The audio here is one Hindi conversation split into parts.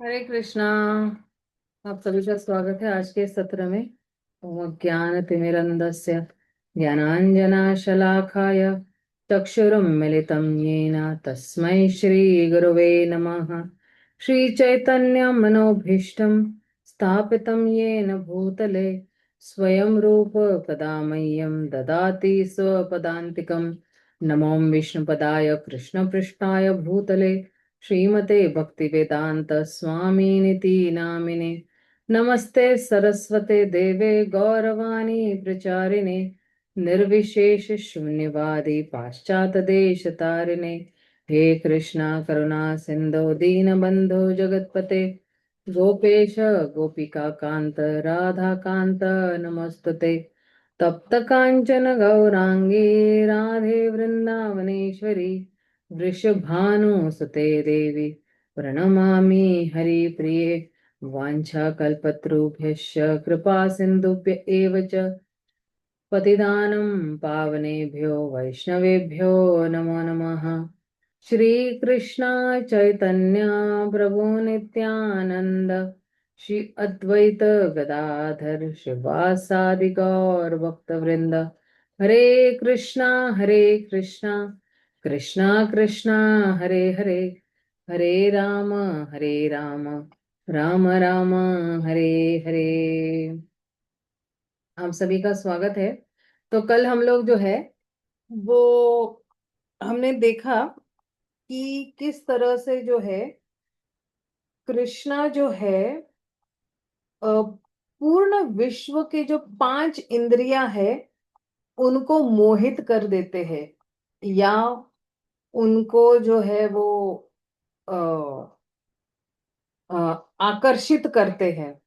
हरे कृष्णा। आप सभी का स्वागत है आज के सत्र में। ओम ज्ञान तिमिरंधस्य ज्ञानांजनाशलाखाय चक्षुरुन्मिलितं येन तस्मै श्री गुरुवे नमः। श्री चैतन्य मनोभीष्टं स्थापितं येन भूतले स्वयं रूप कदा मह्यं ददाति स्वपदान्तिकं। नमो विष्णुपदाय कृष्णपृष्ठाय भूतले श्रीमते भक्तिवेदांत स्वामिनिति नामिने। नमस्ते सरस्वते देवे गौरवाणी प्रचारिणे निर्विशेष शून्यवादी पाश्चात देश तारिणे। हे कृष्णा करुणा सिंधु दीनबंधु जगतपते गोपेश गोपिका कांत राधा कांत नमस्तुते। तप्त कांचन गौरांगी राधे वृंदावनेश्वरी वृषभानुसुते देवी प्रणमामि हरिप्रिये। वाञ्छाकल्पतरुभ्यश्च कृपा सिन्धुभ्य एव च पतिदानं पावनेभ्यो वैष्णवेभ्यो नमो नमः। श्रीकृष्ण चैतन्य प्रभु नित्यानंद श्री अद्वैत गदाधर शिवासादि गौर भक्तवृंद। हरे कृष्णा कृष्णा कृष्णा हरे हरे, हरे राम राम राम हरे हरे। हम सभी का स्वागत है। तो कल हम लोग जो है वो हमने देखा कि किस तरह से जो है कृष्णा जो है पूर्ण विश्व के जो पांच इंद्रियां है उनको मोहित कर देते हैं, या उनको जो है वो अ, अ, आकर्षित करते हैं।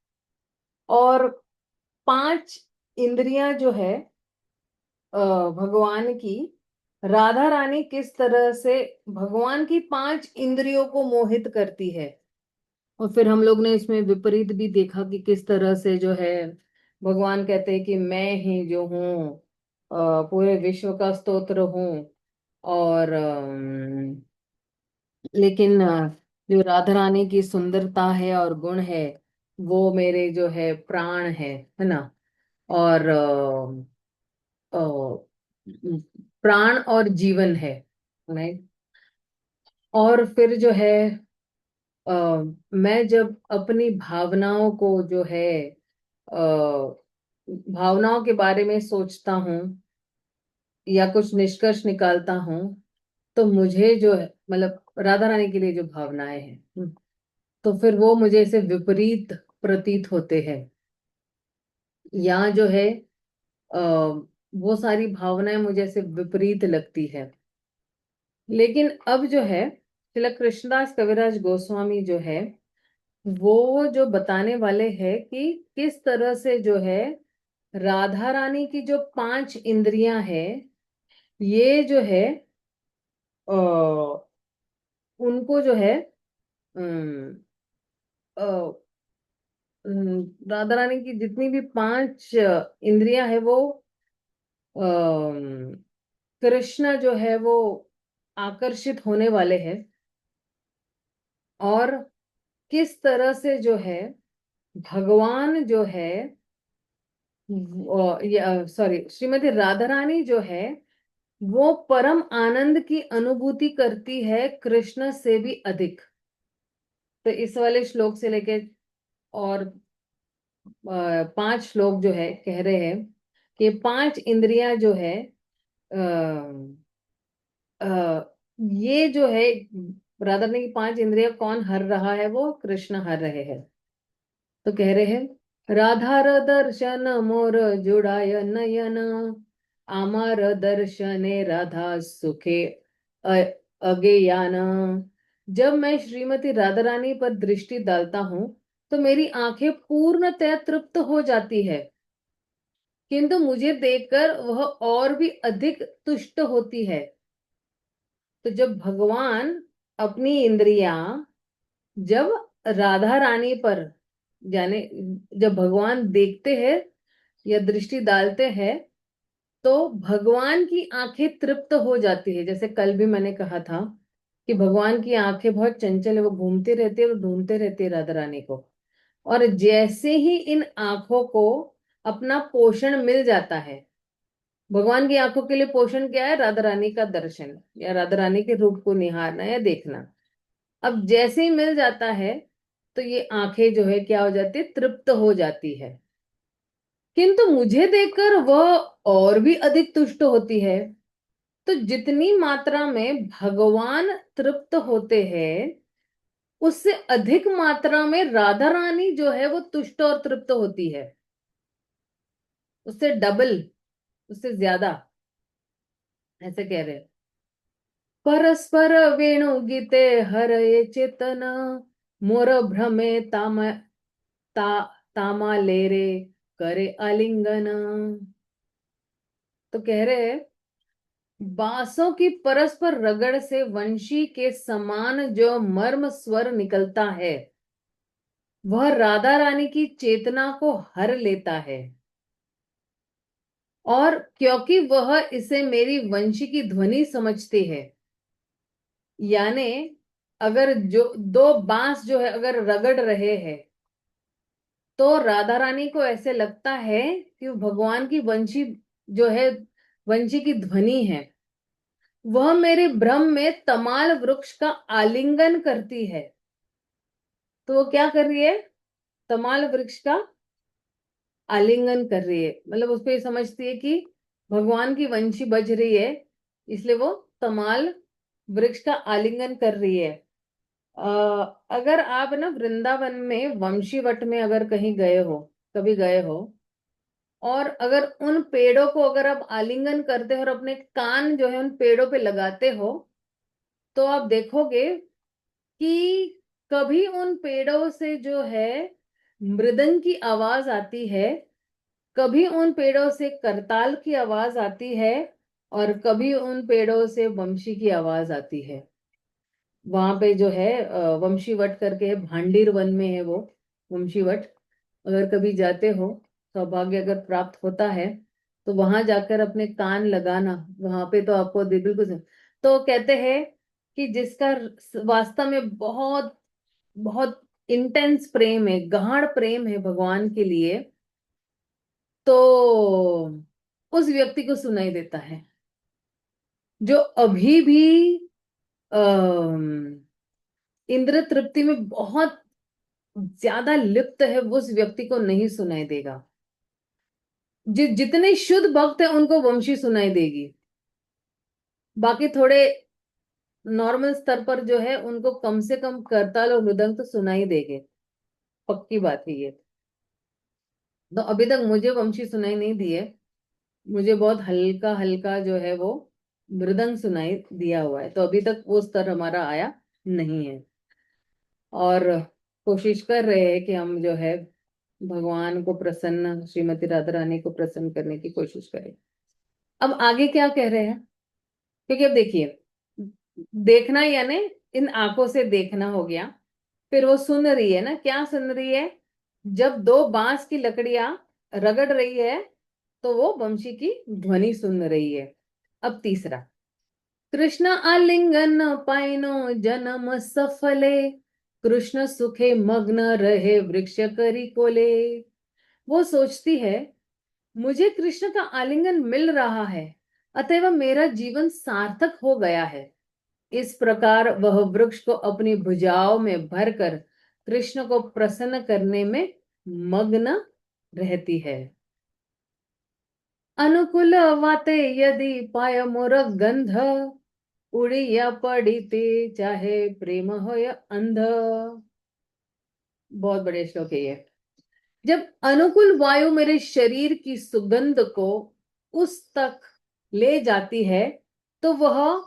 और पांच इंद्रियां जो है भगवान की, राधा रानी किस तरह से भगवान की पांच इंद्रियों को मोहित करती है। और फिर हम लोग ने इसमें विपरीत भी देखा कि किस तरह से जो है भगवान कहते हैं कि मैं ही जो हूँ पूरे विश्व का स्तोत्र हूँ। और लेकिन जो राधा रानी की सुंदरता है और गुण है वो मेरे जो है प्राण है ना। और अ, प्राण और जीवन है, नहीं। और फिर जो है अ, मैं जब अपनी भावनाओं को जो है भावनाओं के बारे में सोचता हूँ या कुछ निष्कर्ष निकालता हूँ, तो मुझे जो है मतलब राधा रानी के लिए जो भावनाएं हैं, तो फिर वो मुझे ऐसे विपरीत प्रतीत होते हैं। या जो है आ, वो सारी भावनाएं मुझे ऐसे विपरीत लगती है। लेकिन अब जो है श्रील कृष्णदास कविराज गोस्वामी जो है वो जो बताने वाले हैं कि किस तरह से जो है राधा रानी की जो पांच इंद्रियां हैं ये जो है उनको जो है अम, अ, राधा रानी की जितनी भी पांच इंद्रियां है वो अम, कृष्ण जो है वो आकर्षित होने वाले हैं। और किस तरह से जो है भगवान जो है सॉरी श्रीमती राधा रानी जो है वो परम आनंद की अनुभूति करती है कृष्ण से भी अधिक। तो इस वाले श्लोक से लेके और पांच श्लोक जो है कह रहे हैं कि पांच इंद्रियां जो है ये जो है राधा ने की पांच इंद्रियां कौन हर रहा है, वो कृष्ण हर रहे हैं। तो कह रहे हैं राधार दर्शन मोर जुड़ाय नयन आमार दर्शने राधा सुखे अ- अगेयान। जब मैं श्रीमती राधा रानी पर दृष्टि डालता हूँ तो मेरी आंखें पूर्णतः तृप्त हो जाती है, किंतु मुझे देखकर वह और भी अधिक तुष्ट होती है। तो जब भगवान अपनी इंद्रियां जब राधा रानी पर जाने जब भगवान देखते हैं या दृष्टि डालते हैं तो भगवान की आंखें तृप्त हो जाती है। जैसे कल भी मैंने कहा था कि भगवान की आंखें बहुत चंचल है, वो घूमते रहते हैं और ढूंढते रहते हैं राधा रानी को। और जैसे ही इन आंखों को अपना पोषण मिल जाता है, भगवान की आंखों के लिए पोषण क्या है? राधा रानी का दर्शन या राधा रानी के रूप को निहारना या देखना। अब जैसे ही मिल जाता है तो ये आंखें जो है क्या हो जाती है? तृप्त हो जाती है। किंतु मुझे देखकर वह और भी अधिक तुष्ट होती है। तो जितनी मात्रा में भगवान तृप्त होते हैं, उससे अधिक मात्रा में राधा रानी जो है वो तुष्ट और तृप्त होती है, उससे डबल, उससे ज्यादा, ऐसे कह रहे हैं। परस्पर वेणु गीते हरये चेतन, मोर भ्रमे ता तामालेरे करे आलिंगन। तो कह रहे हैं, बांसों की परस्पर रगड़ से वंशी के समान जो मर्म स्वर निकलता है, वह राधा रानी की चेतना को हर लेता है। और क्योंकि वह इसे मेरी वंशी की ध्वनि समझते हैं, यानी अगर जो दो बांस जो है अगर रगड़ रहे हैं, तो राधा रानी को ऐसे लगता है कि भगवान की वंशी जो है, वंशी की ध्वनि है, वह मेरे भ्रम में तमाल वृक्ष का आलिंगन करती है। तो वो क्या कर रही है? तमाल वृक्ष का आलिंगन कर रही है, मतलब उसको ये समझती है कि भगवान की वंशी बज रही है, इसलिए वो तमाल वृक्ष का आलिंगन कर रही है। अगर आप ना वृंदावन में वंशीवट में अगर कहीं गए हो, कभी गए हो, और अगर उन पेड़ों को अगर आप आलिंगन करते हो और अपने कान जो है उन पेड़ों पे लगाते हो, तो आप देखोगे कि कभी उन पेड़ों से जो है मृदंग की आवाज आती है, कभी उन पेड़ों से करताल की आवाज आती है, और कभी उन पेड़ों से वंशी की आवाज आती है। वहां पे जो है वंशीवट करके है, भांडीर वन में है वो वंशीवट। अगर कभी जाते हो, सौभाग्य अगर प्राप्त होता है, तो वहां जाकर अपने कान लगाना, वहां पे तो आपको बिल्कुल तो कहते हैं कि जिसका वास्तव में बहुत बहुत इंटेंस प्रेम है, गाढ़ प्रेम है भगवान के लिए, तो उस व्यक्ति को सुनाई देता है। जो अभी भी इंद्र तृप्ति में बहुत ज्यादा लिप्त है, वो उस व्यक्ति को नहीं सुनाई देगा। जितने शुद्ध भक्त है उनको वंशी सुनाई देगी, बाकी थोड़े नॉर्मल स्तर पर जो है उनको कम से कम करताल और मृदंग तो सुनाई देंगे, पक्की बात है ये। तो अभी तक मुझे वंशी सुनाई नहीं दी है, मुझे बहुत हल्का हल्का जो है वो मृदंग सुनाई दिया हुआ है, तो अभी तक वो स्तर हमारा आया नहीं है। और कोशिश कर रहे हैं कि हम जो है भगवान को प्रसन्न, श्रीमती राधा रानी को प्रसन्न करने की कोशिश करें। अब आगे क्या कह रहे हैं? क्योंकि अब देखिए, देखना यानी इन आंखों से देखना हो गया, फिर वो सुन रही है ना, क्या सुन रही है? जब दो बांस की लकड़ियां रगड़ रही है, तो वो वंशी की ध्वनि सुन रही है। अब तीसरा, कृष्ण आलिंगन पाइनो जन्म सफले, कृष्ण सुखे मग्न रहे वृक्ष करी कोले। वो सोचती है, मुझे कृष्ण का आलिंगन मिल रहा है, अतएव मेरा जीवन सार्थक हो गया है। इस प्रकार वह वृक्ष को अपनी भुजाओं में भरकर कृष्ण को प्रसन्न करने में मग्न रहती है। अनुकूल वाते यदि पाय मोर गंध, उड़ी या पड़ीते चाहे प्रेम हो या अंध। बहुत बड़े श्लोक है ये। जब अनुकूल वायु मेरे शरीर की सुगंध को उस तक ले जाती है, तो वह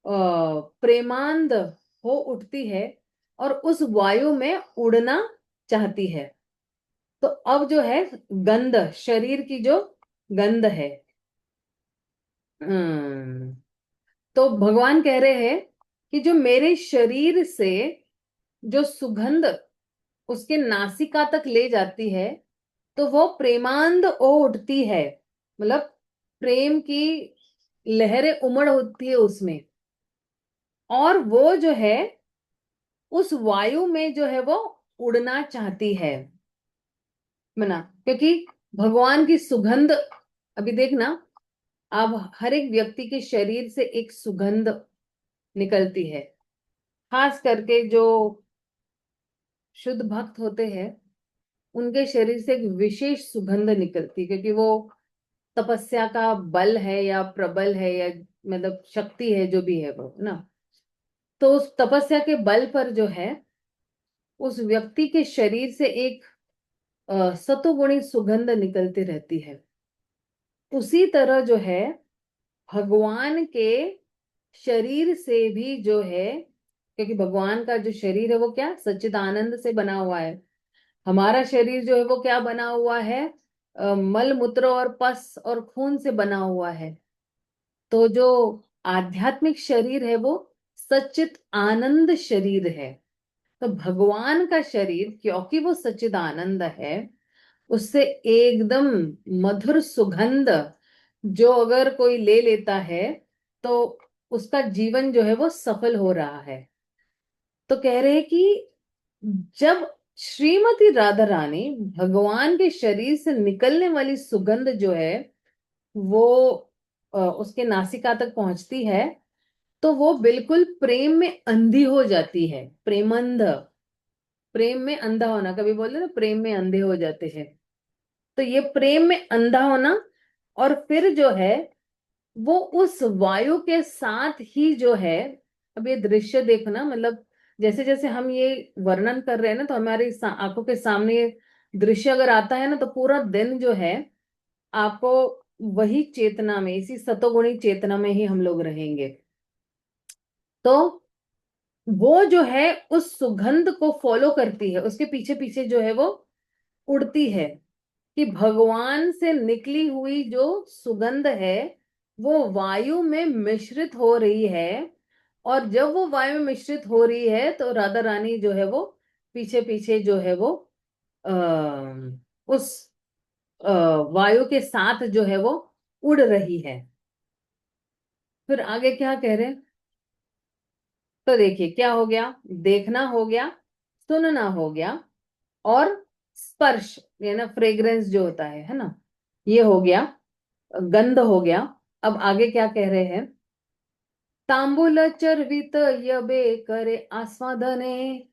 प्रेमांध हो उठती है और उस वायु में उड़ना चाहती है। तो अब जो है गंध, शरीर की जो गंध है, हम्म, तो भगवान कह रहे हैं कि जो मेरे शरीर से जो सुगंध उसके नासिका तक ले जाती है, तो वो प्रेमांध हो उठती है, मतलब प्रेम की लहरें उमड़ होती है उसमें। और वो जो है उस वायु में जो है वो उड़ना चाहती है मना, क्योंकि भगवान की सुगंध, अभी देखना, अब हर एक व्यक्ति के शरीर से एक सुगंध निकलती है, खास करके जो शुद्ध भक्त होते हैं उनके शरीर से एक विशेष सुगंध निकलती है, क्योंकि वो तपस्या का बल है या प्रबल है या मतलब शक्ति है, जो भी है वो ना। तो उस तपस्या के बल पर जो है उस व्यक्ति के शरीर से एक सतोगुणी सुगंध निकलती रहती है। उसी तरह जो है भगवान के शरीर से भी जो है, क्योंकि भगवान का जो शरीर है वो क्या सच्चिदानंद से बना हुआ है। हमारा शरीर जो है वो क्या बना हुआ है, मल मूत्र और पस और खून से बना हुआ है। तो जो आध्यात्मिक शरीर है वो सच्चित आनंद शरीर है। तो भगवान का शरीर क्योंकि वो सच्चिद आनंद है, उससे एकदम मधुर सुगंध जो अगर कोई ले लेता है तो उसका जीवन जो है वो सफल हो रहा है। तो कह रहे हैं कि जब श्रीमती राधा रानी भगवान के शरीर से निकलने वाली सुगंध जो है वो उसके नासिका तक पहुंचती है, तो वो बिल्कुल प्रेम में अंधी हो जाती है। प्रेमंध, प्रेम में अंधा होना, कभी बोलते ना प्रेम में अंधे हो जाते हैं। तो ये प्रेम में अंधा होना, और फिर जो है वो उस वायु के साथ ही जो है, अब ये दृश्य देखना, मतलब जैसे जैसे हम ये वर्णन कर रहे हैं ना, तो हमारी आंखों के सामने ये दृश्य अगर आता है ना, तो पूरा दिन जो है आपको वही चेतना में, इसी सतोगुणी चेतना में ही हम लोग रहेंगे। तो वो जो है उस सुगंध को फॉलो करती है, उसके पीछे पीछे जो है वो उड़ती है, कि भगवान से निकली हुई जो सुगंध है वो वायु में मिश्रित हो रही है। और जब वो वायु में मिश्रित हो रही है तो राधा रानी जो है वो पीछे पीछे जो है वो उस वायु के साथ जो है वो उड़ रही है। फिर आगे क्या कह रहे हैं, तो देखिए क्या हो गया, देखना हो गया, सुनना हो गया, और स्पर्श यानी ना फ्रेग्रेंस जो होता है ना, ये हो गया, गंध हो गया। अब आगे क्या कह रहे हैं, तांबूल चर्वित यबे करे आस्वादने,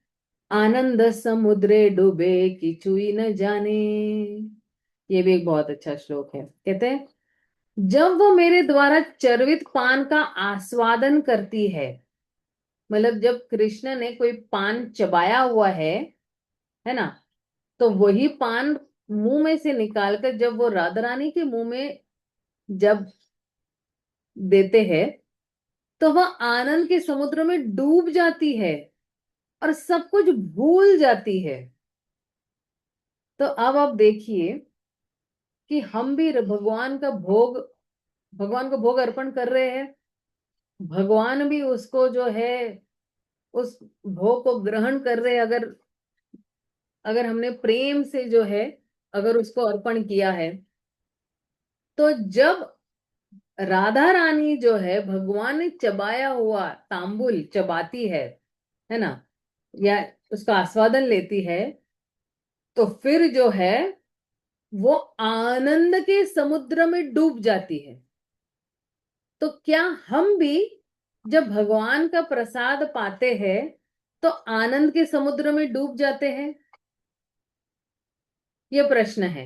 आनंद समुद्रे डूबे किचुई न जाने। ये भी एक बहुत अच्छा श्लोक है। कहते हैं जब वो मेरे द्वारा चर्वित पान का आस्वादन करती है, मतलब जब कृष्ण ने कोई पान चबाया हुआ है ना, तो वही पान मुंह में से निकालकर जब वो राधा रानी के मुंह में जब देते हैं, तो वह आनंद के समुद्र में डूब जाती है और सब कुछ भूल जाती है। तो अब आप देखिए कि हम भी भगवान को भोग अर्पण कर रहे हैं, भगवान भी उसको जो है उस भोग को ग्रहण कर रहे हैं। अगर अगर हमने प्रेम से जो है अगर उसको अर्पण किया है, तो जब राधा रानी जो है भगवान ने चबाया हुआ तांबुल चबाती है ना, या उसका आस्वादन लेती है, तो फिर जो है वो आनंद के समुद्र में डूब जाती है। तो क्या हम भी जब भगवान का प्रसाद पाते हैं तो आनंद के समुद्र में डूब जाते हैं? ये प्रश्न है।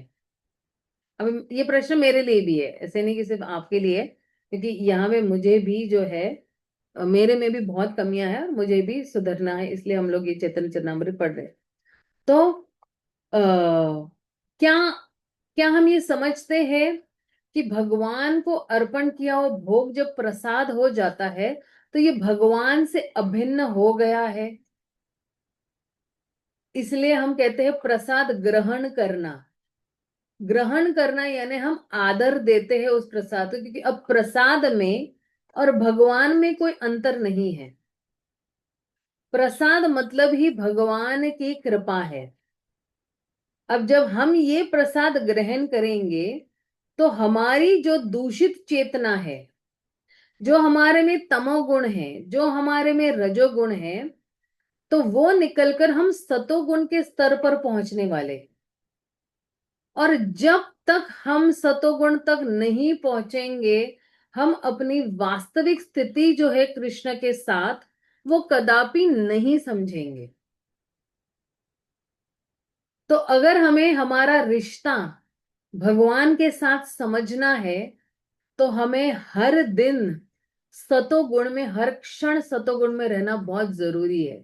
अब ये प्रश्न मेरे लिए भी है, ऐसे नहीं कि सिर्फ आपके लिए, क्योंकि यहाँ पे मुझे भी जो है मेरे में भी बहुत कमियां हैं और मुझे भी सुधरना है, इसलिए हम लोग ये चैतन्य चरणामृत पढ़ रहे हैं। तो क्या क्या हम ये समझते हैं कि भगवान को अर्पण किया हुआ भोग जब प्रसाद हो जाता है तो ये भगवान से अभिन्न हो गया है? इसलिए हम कहते हैं प्रसाद ग्रहण करना। ग्रहण करना यानी हम आदर देते हैं उस प्रसाद को, क्योंकि अब प्रसाद में और भगवान में कोई अंतर नहीं है। प्रसाद मतलब ही भगवान की कृपा है। अब जब हम ये प्रसाद ग्रहण करेंगे तो हमारी जो दूषित चेतना है, जो हमारे में तमोगुण है, जो हमारे में रजोगुण है, तो वो निकलकर हम सतोगुण के स्तर पर पहुंचने वाले। और जब तक हम सतोगुण तक नहीं पहुंचेंगे, हम अपनी वास्तविक स्थिति जो है कृष्ण के साथ, वो कदापि नहीं समझेंगे। तो अगर हमें हमारा रिश्ता भगवान के साथ समझना है, तो हमें हर दिन सतोगुण में, हर क्षण सतोगुण में रहना बहुत जरूरी है।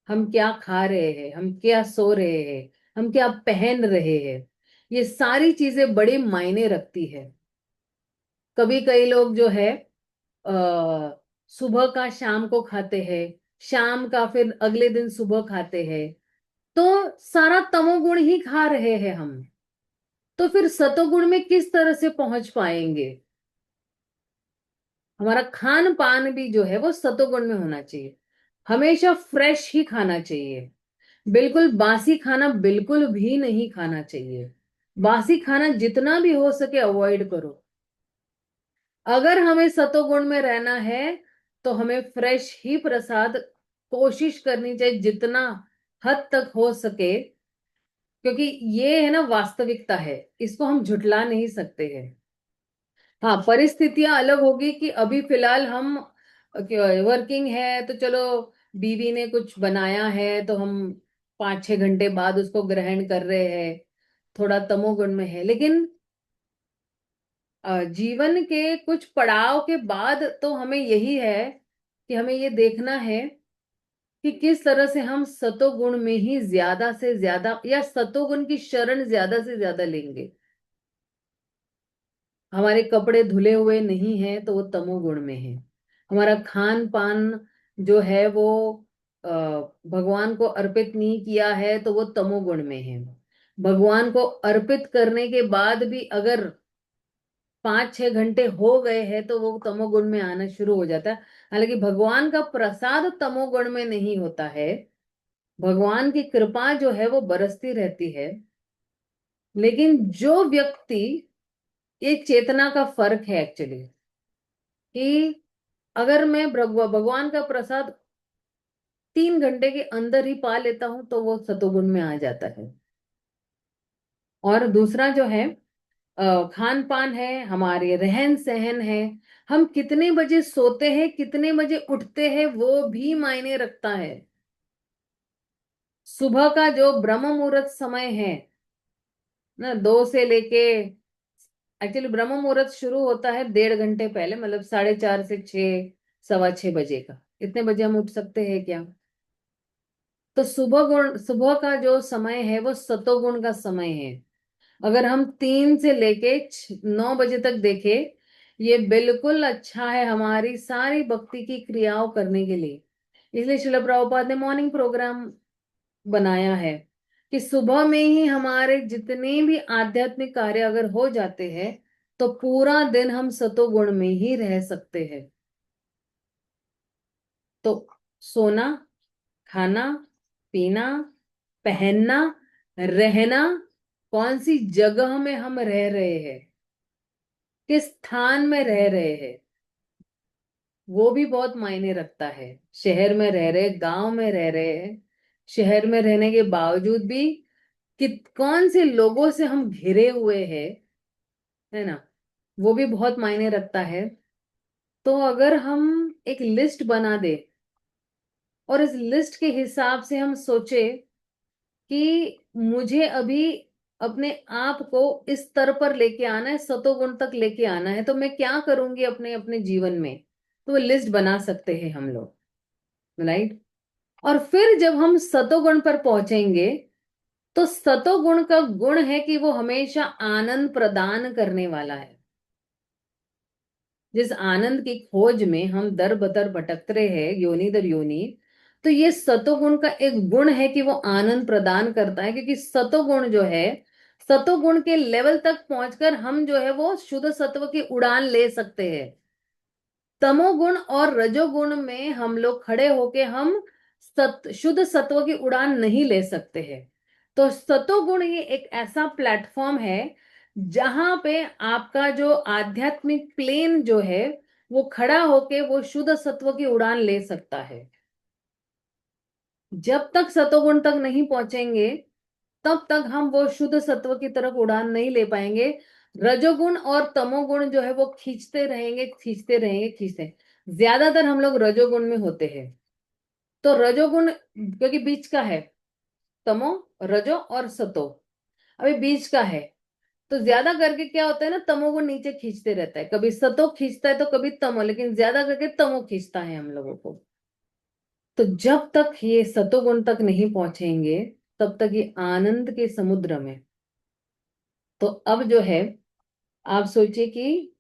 हम क्या खा रहे हैं, हम क्या सो रहे हैं, हम क्या पहन रहे हैं, ये सारी चीजें बड़ी मायने रखती है। कभी कई लोग जो है सुबह का शाम को खाते हैं, शाम का फिर अगले दिन सुबह खाते हैं, तो सारा तमोगुण ही खा रहे हैं हम। तो फिर सतोगुण में किस तरह से पहुंच पाएंगे? हमारा खान पान भी जो है वो सतोगुण में होना चाहिए। हमेशा फ्रेश ही खाना चाहिए। बिल्कुल बासी खाना बिल्कुल भी नहीं खाना चाहिए। बासी खाना जितना भी हो सके अवॉइड करो। अगर हमें सतोगुण में रहना है, तो हमें फ्रेश ही प्रसाद कोशिश करनी चाहिए जितना हद तक हो सके, क्योंकि ये है ना वास्तविकता है, इसको हम झुठला नहीं सकते हैं। हाँ, परिस्थितियां अलग होगी कि अभी फिलहाल हम वर्किंग है, तो चलो बीवी ने कुछ बनाया है तो हम 5-6 घंटे बाद उसको ग्रहण कर रहे हैं, थोड़ा तमोगुण में है। लेकिन जीवन के कुछ पड़ाव के बाद तो हमें यही है कि हमें ये देखना है कि किस तरह से हम सतोगुण में ही ज्यादा से ज्यादा, या सतोगुण की शरण ज्यादा से ज्यादा लेंगे। हमारे कपड़े धुले हुए नहीं हैं तो वो तमोगुण में है। हमारा खान पान जो है वो भगवान को अर्पित नहीं किया है तो वो तमोगुण में है। भगवान को अर्पित करने के बाद भी अगर 5-6 घंटे हो गए हैं तो वो तमोगुण में आना शुरू हो जाता है। हालांकि भगवान का प्रसाद तमोगुण में नहीं होता है, भगवान की कृपा जो है वो बरसती रहती है। लेकिन जो व्यक्ति, ये चेतना का फर्क है एक्चुअली, कि अगर मैं भगवान का प्रसाद 3 घंटे के अंदर ही पा लेता हूं तो वो सतोगुण में आ जाता है। और दूसरा जो है खान पान है, हमारे रहन सहन है, हम कितने बजे सोते हैं, कितने बजे उठते हैं, वो भी मायने रखता है। सुबह का जो ब्रह्म मुहूर्त समय है ना, 2 से लेके, एक्चुअली ब्रह्म मुहूर्त शुरू होता है 1.5 घंटे पहले, मतलब 4:30 से 6, 6:15 बजे का। इतने बजे हम उठ सकते हैं क्या? तो सुबह का जो समय है वो सतोगुण का समय है। अगर हम 3 से लेके 9 बजे तक देखें, ये बिल्कुल अच्छा है हमारी सारी भक्ति की क्रियाओं करने के लिए। इसलिए श्रील प्रभुपाद ने मॉर्निंग प्रोग्राम बनाया है कि सुबह में ही हमारे जितने भी आध्यात्मिक कार्य अगर हो जाते हैं, तो पूरा दिन हम सतोगुण में ही रह सकते हैं। तो सोना, खाना, पीना, पहनना, रहना, कौन सी जगह में हम रह रहे हैं, किस स्थान में रह रहे हैं, वो भी बहुत मायने रखता है। शहर में रह रहे, गांव में रह रहे हैं, शहर में रहने के बावजूद भी कि कौन से लोगों से हम घिरे हुए हैं, है ना, वो भी बहुत मायने रखता है। तो अगर हम एक लिस्ट बना दे और इस लिस्ट के हिसाब से हम सोचे कि मुझे अभी अपने आप को इस स्तर पर लेके आना है, सतोगुण तक लेके आना है, तो मैं क्या करूंगी अपने अपने जीवन में, तो वो लिस्ट बना सकते हैं हम लोग, राइट। और फिर जब हम सतोगुण पर पहुंचेंगे, तो सतोगुण का गुण है कि वो हमेशा आनंद प्रदान करने वाला है। जिस आनंद की खोज में हम दर बदर भटकते हैं योनि दर योनि, तो ये सतोगुण का एक गुण है कि वो आनंद प्रदान करता है। क्योंकि सतोगुण जो है, सतोगुण के लेवल तक पहुंचकर हम जो है वो शुद्ध सत्व की उड़ान ले सकते हैं। तमोगुण और रजोगुण में हम लोग खड़े होके हम शुद्ध सत्व की उड़ान नहीं ले सकते हैं। तो सतोगुण ये एक ऐसा प्लेटफॉर्म है जहां पे आपका जो आध्यात्मिक प्लेन जो है वो खड़ा होके वो शुद्ध सत्व की उड़ान ले सकता है। जब तक सतोगुण तक नहीं पहुंचेंगे तब तक हम वो शुद्ध सत्व की तरफ उड़ान नहीं ले पाएंगे। रजोगुण और तमोगुण जो है वो खींचते रहेंगे, खींचते रहेंगे, खींचते। ज्यादातर हम लोग रजोगुण में होते हैं। तो रजोगुण क्योंकि बीच का है, तमो, रजो और सतो अभी बीच का है। तो ज्यादा करके क्या होता है ना, तमोगुण नीचे खींचते रहता है, कभी सतो खींचता है तो कभी तमो, लेकिन ज्यादा करके तमो खींचता है हम लोगों को। तो जब तक ये सतोगुण तक नहीं पहुंचेंगे तब तक ये आनंद के समुद्र में। तो अब जो है आप सोचिए कि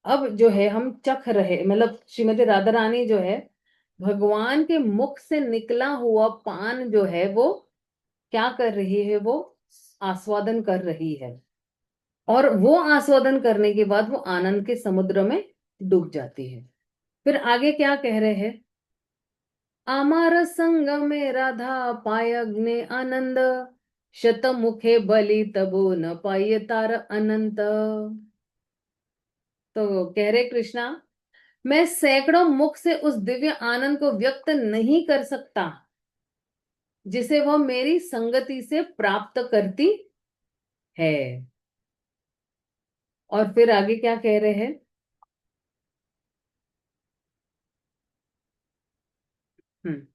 अब जो है हम चख रहे, मतलब श्रीमती राधा रानी जो है भगवान के मुख से निकला हुआ पान जो है वो क्या कर रही है, वो आस्वादन कर रही है। और वो आस्वादन करने के बाद वो आनंद के समुद्र में डूब जाती है। फिर आगे क्या कह रहे हैं, अमर संग में राधा पाय अग्नि आनंद, शतमुखे बलि तबो न पाय तार अनंत। तो कह रहे कृष्णा, मैं सैकड़ों मुख से उस दिव्य आनंद को व्यक्त नहीं कर सकता जिसे वह मेरी संगति से प्राप्त करती है। और फिर आगे क्या कह रहे हैं, हम्म,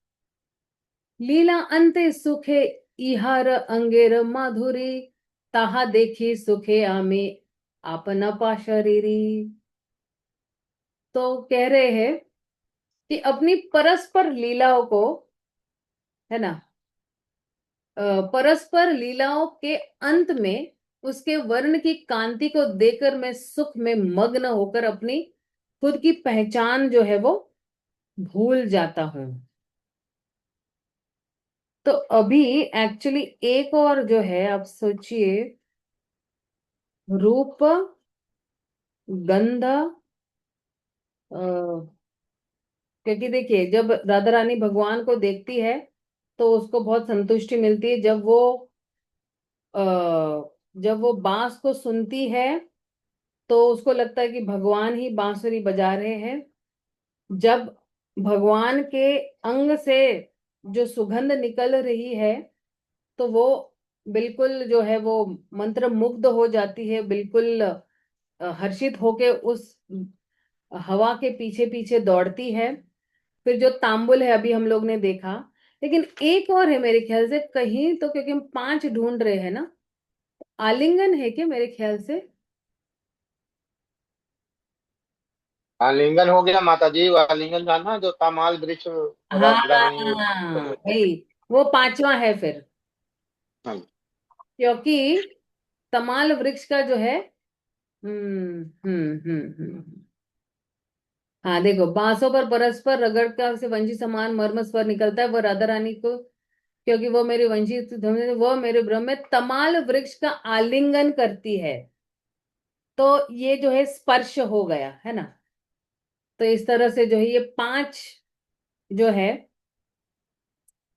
लीला अंते सुखे इहार अंगेर माधुरी, ताहा देखी सुखे आमे आपना पा शरीरी। तो कह रहे हैं कि अपनी परस्पर लीलाओं को, है ना, परस्पर लीलाओं के अंत में उसके वर्ण की कांति को देखकर मैं सुख में मग्न होकर अपनी खुद की पहचान जो है वो भूल जाता हूं। तो अभी एक्चुअली एक और जो है आप सोचिए, रूप, गंध, क्योंकि देखिए जब राधा रानी भगवान को देखती है तो उसको बहुत संतुष्टि मिलती है। जब वो बांस को सुनती है तो उसको लगता है कि भगवान ही बांसुरी बजा रहे हैं। जब भगवान के अंग से जो सुगंध निकल रही है तो वो बिल्कुल जो है वो मंत्र मुग्ध हो जाती है, बिल्कुल हर्षित होके उस हवा के पीछे पीछे दौड़ती है। फिर जो तांबुल है अभी हम लोग ने देखा, लेकिन एक और है मेरे ख्याल से कहीं तो, क्योंकि हम पांच ढूंढ रहे हैं ना। आलिंगन है क्या मेरे ख्याल से? आलिंगन हो गया माता जी, आलिंगन का ना जो तमाल वृक्ष रानी। हाँ भाई, वो पांचवा है फिर। हाँ। क्योंकि तमाल वृक्ष का जो है, हाँ देखो, बांसों पर परस्पर रगड़ का से वंशी समान मर्म स्वर निकलता है, वो राधा रानी को, क्योंकि वो मेरी वंशी, वो मेरे ब्रह्म में तमाल वृक्ष का आलिंगन करती है। तो ये जो है स्पर्श हो गया है ना। तो इस तरह से जो है ये पांच जो है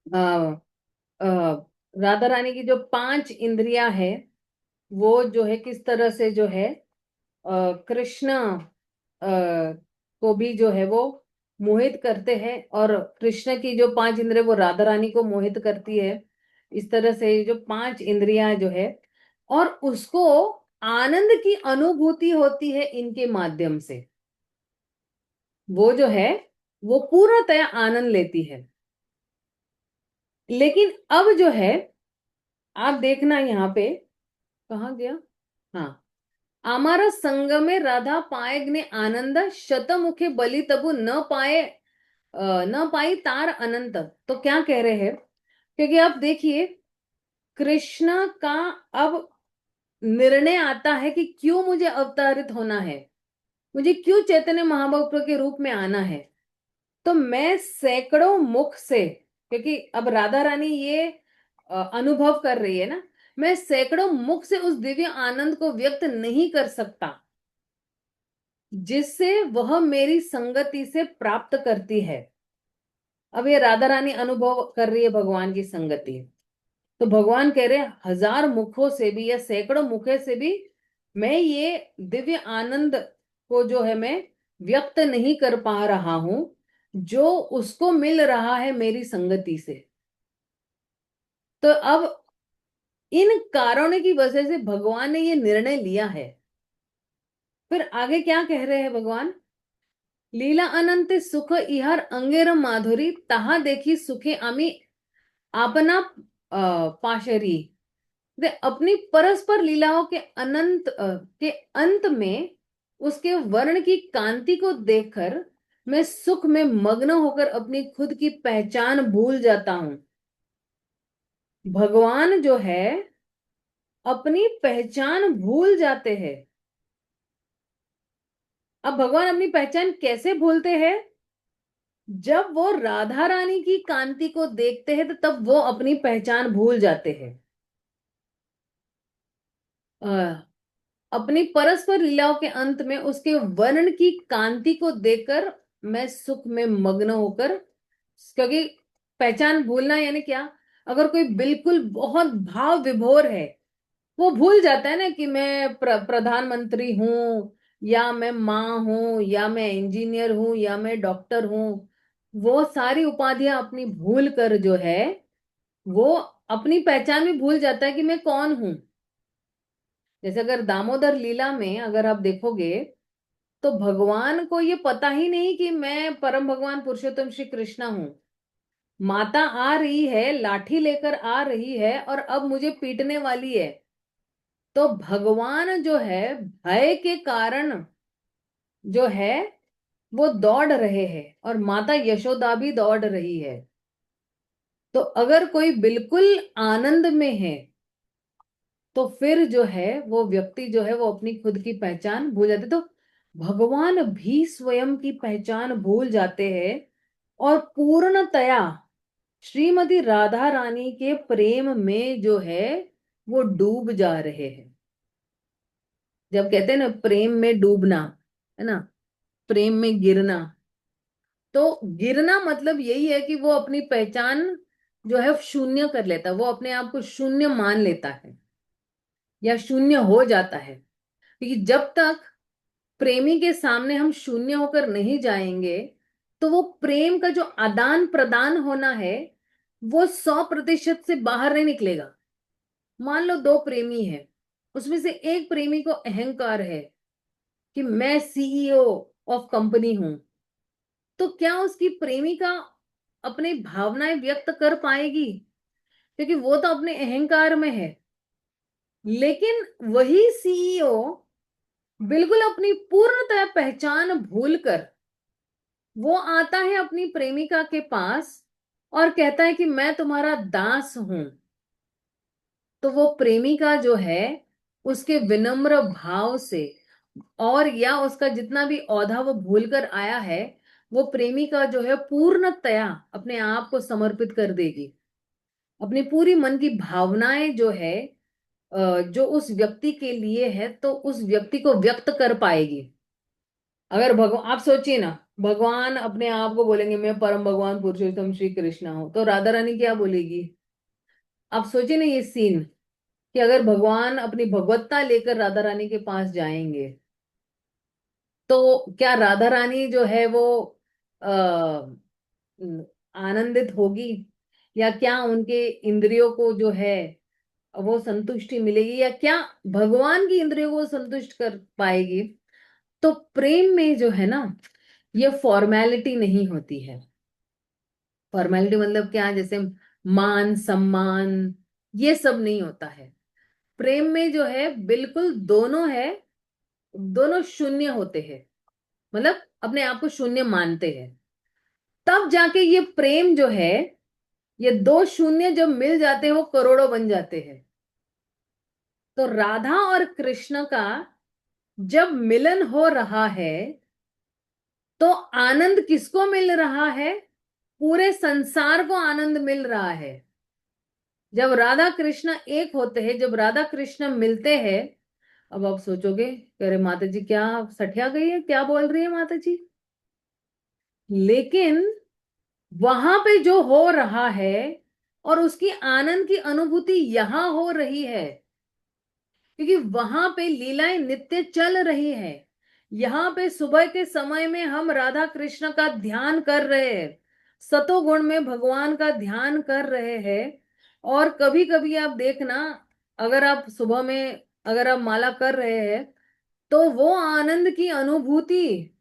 आ, आ, राधा रानी की जो पांच इंद्रियां है वो जो है किस तरह से जो है कृष्ण को भी जो है वो मोहित करते हैं, और कृष्ण की जो पांच इंद्रिय वो राधा रानी को मोहित करती है। इस तरह से ये जो पांच इंद्रियां जो है, और उसको आनंद की अनुभूति होती है इनके माध्यम से। वो जो है वो पूर्णतया आनंद लेती है। लेकिन अब जो है आप देखना यहाँ पे, कहाँ गया, हाँ, आमारा संग में राधा पाएग्ने आनंद, शतमुखे बलि तबु न पाए, न पाई तार अनंत। तो क्या कह रहे हैं, क्योंकि आप देखिए कृष्ण का अब निर्णय आता है कि क्यों मुझे अवतारित होना है, मुझे क्यों चैतन्य महाप्रभु के रूप में आना है। तो मैं सैकड़ों मुख से, क्योंकि अब राधा रानी ये अनुभव कर रही है ना, मैं सैकड़ों मुख से उस दिव्य आनंद को व्यक्त नहीं कर सकता जिससे वह मेरी संगति से प्राप्त करती है। अब ये राधा रानी अनुभव कर रही है भगवान की संगति। तो भगवान कह रहे हैं हजार मुखों से भी या सैकड़ों मुखों से भी मैं ये दिव्य आनंद को जो है मैं व्यक्त नहीं कर पा रहा हूं, जो उसको मिल रहा है मेरी संगति से। तो अब इन कारणों की वजह से भगवान ने ये निर्णय लिया है। फिर आगे क्या कह रहे हैं भगवान? लीला अनंत सुख इहर अंगेर माधुरी, तहा देखी सुखे आमी आपना पाशरी। वे अपनी परस्पर लीलाओं के के अंत में उसके वर्ण की कांति को देखकर मैं सुख में मग्न होकर अपनी खुद की पहचान भूल जाता हूं। भगवान जो है अपनी पहचान भूल जाते हैं। अब भगवान अपनी पहचान कैसे भूलते हैं? जब वो राधा रानी की कांति को देखते हैं तो तब वो अपनी पहचान भूल जाते हैं। अपनी परस्पर लीलाओं के अंत में उसके वर्ण की कांति को देखकर मैं सुख में मग्न होकर, क्योंकि पहचान भूलना यानी क्या? अगर कोई बिल्कुल बहुत भाव विभोर है, वो भूल जाता है ना कि मैं प्रधानमंत्री हूँ, या मैं माँ हूँ, या मैं इंजीनियर हूँ, या मैं डॉक्टर हूँ। वो सारी उपाधियां अपनी भूल कर जो है वो अपनी पहचान भी भूल जाता है कि मैं कौन हूं। जैसे अगर दामोदर लीला में अगर आप देखोगे तो भगवान को ये पता ही नहीं कि मैं परम भगवान पुरुषोत्तम श्री कृष्णा हूं। माता आ रही है, लाठी लेकर आ रही है और अब मुझे पीटने वाली है। तो भगवान जो है भय के कारण जो है वो दौड़ रहे हैं, और माता यशोदा भी दौड़ रही है। तो अगर कोई बिल्कुल आनंद में है तो फिर जो है वो व्यक्ति जो है वो अपनी खुद की पहचान भूल जाते। तो भगवान भी स्वयं की पहचान भूल जाते हैं और पूर्णतया श्रीमती राधा रानी के प्रेम में जो है वो डूब जा रहे हैं। जब कहते हैं ना प्रेम में डूबना, है ना, प्रेम में गिरना, तो गिरना मतलब यही है कि वो अपनी पहचान जो है शून्य कर लेता है, वो अपने आप को शून्य मान लेता है या शून्य हो जाता है। क्योंकि जब तक प्रेमी के सामने हम शून्य होकर नहीं जाएंगे तो वो प्रेम का जो आदान प्रदान होना है वो 100% से बाहर नहीं निकलेगा। मान लो दो प्रेमी है, उसमें से एक प्रेमी को अहंकार है कि मैं सीईओ ऑफ कंपनी हूं, तो क्या उसकी प्रेमिका अपनी भावनाएं व्यक्त कर पाएगी? क्योंकि वो तो अपने अहंकार में है। लेकिन वही सीईओ बिल्कुल अपनी पूर्णतः पहचान भूलकर वो आता है अपनी प्रेमिका के पास और कहता है कि मैं तुम्हारा दास हूं। तो वो प्रेमिका जो है उसके विनम्र भाव से, और या उसका जितना भी औधा वो भूल कर आया है, वो प्रेमिका जो है पूर्णतया अपने आप को समर्पित कर देगी। अपनी पूरी मन की भावनाएं जो है जो उस व्यक्ति के लिए है तो उस व्यक्ति को व्यक्त कर पाएगी। अगर भगवान, आप सोचिए ना, भगवान अपने आप को बोलेंगे मैं परम भगवान पुरुषोत्तम श्री कृष्णा हूं, तो राधा रानी क्या बोलेगी? आप सोचिए ना ये सीन, कि अगर भगवान अपनी भगवत्ता लेकर राधा रानी के पास जाएंगे तो क्या राधा रानी जो है वो आ, आनंदित होगी? या क्या उनके इंद्रियों को जो है वो संतुष्टि मिलेगी, या क्या भगवान की इंद्रियों को संतुष्ट कर पाएगी? तो प्रेम में जो है ना ये फॉर्मेलिटी नहीं होती है। फॉर्मेलिटी मतलब क्या? जैसे मान सम्मान, ये सब नहीं होता है। प्रेम में जो है बिल्कुल दोनों है, दोनों शून्य होते हैं, मतलब अपने आप को शून्य मानते हैं। तब जाके ये प्रेम जो है, ये दो शून्य जब मिल जाते हैं वो करोड़ों बन जाते हैं। तो राधा और कृष्ण का जब मिलन हो रहा है तो आनंद किसको मिल रहा है? पूरे संसार को आनंद मिल रहा है। जब राधा कृष्ण एक होते हैं, जब राधा कृष्ण मिलते हैं, अब आप सोचोगे कि अरे माता जी क्या सठिया गई है, क्या बोल रही है माता जी? लेकिन वहां पे जो हो रहा है और उसकी आनंद की अनुभूति यहां हो रही है। क्योंकि वहां पे लीलाएं नित्य चल रही है। यहाँ पे सुबह के समय में हम राधा कृष्ण का ध्यान कर रहे हैं, सतोगुण में भगवान का ध्यान कर रहे हैं। और कभी कभी आप देखना, अगर आप सुबह में अगर आप माला कर रहे हैं, तो वो आनंद की अनुभूति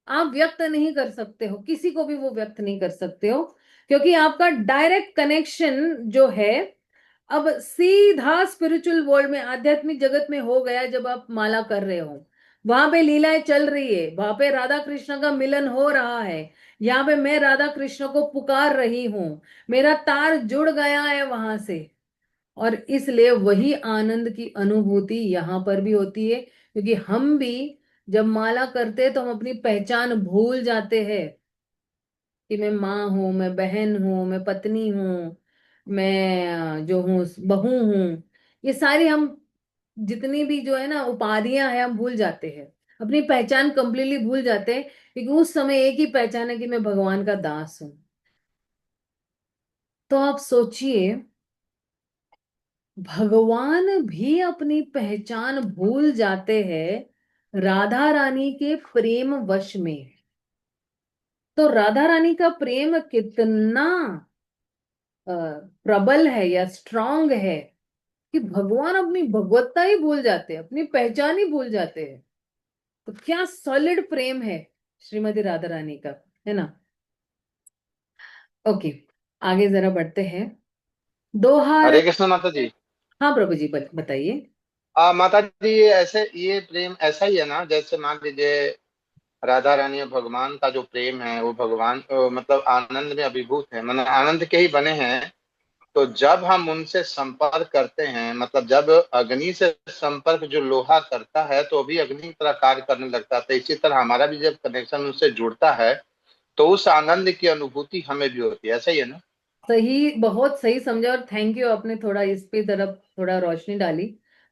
आप व्यक्त नहीं कर सकते हो, किसी को भी वो व्यक्त नहीं कर सकते हो, क्योंकि आपका डायरेक्ट कनेक्शन जो है अब सीधा स्पिरिचुअल वर्ल्ड में, आध्यात्मिक जगत में हो गया। जब आप माला कर रहे हो, वहां पे लीलाएं चल रही है, वहां पे राधा कृष्ण का मिलन हो रहा है, यहाँ पे मैं राधा कृष्ण को पुकार रही हूं, मेरा तार जुड़ गया है वहां से। और इसलिए वही आनंद की अनुभूति यहाँ पर भी होती है, क्योंकि हम भी जब माला करते हैं तो हम अपनी पहचान भूल जाते हैं कि मैं माँ हूं, मैं बहन हूं, मैं पत्नी हूँ, मैं जो हूँ बहू हूँ। ये सारी हम जितनी भी जो है ना उपाधियां हैं, हम भूल जाते हैं, अपनी पहचान कंप्लीटली भूल जाते हैं, क्योंकि उस समय एक ही पहचान है कि मैं भगवान का दास हूं। तो आप सोचिए, भगवान भी अपनी पहचान भूल जाते हैं राधा रानी के प्रेम वश में। तो राधा रानी का प्रेम कितना प्रबल है या स्ट्रांग है कि भगवान अपनी भगवत्ता ही भूल जाते हैं, अपनी पहचान ही भूल जाते हैं। तो क्या सॉलिड प्रेम है श्रीमती राधा रानी का, है ना। ओके, आगे जरा बढ़ते हैं। दोहार। हरे कृष्ण माता जी। हाँ प्रभु जी, बताइए। माता जी, ये ऐसे ये प्रेम ऐसा ही है ना, जैसे मान लीजिए राधा रानी और भगवान का जो प्रेम है वो भगवान मतलब आनंद में अभिभूत है, मतलब आनंद के ही बने हैं। तो जब हम उनसे संपर्क करते हैं, मतलब जब अग्नि से संपर्क जो लोहा करता है तो भी अग्नि की तरह कार्य करने लगता है, तो इसी तरह हमारा भी जब कनेक्शन उनसे जुड़ता है तो उस आनंद की अनुभूति हमें भी होती है। ऐसा ही है ना। सही, बहुत सही समझा, और थैंक यू, आपने थोड़ा इस पे तरफ थोड़ा रोशनी डाली।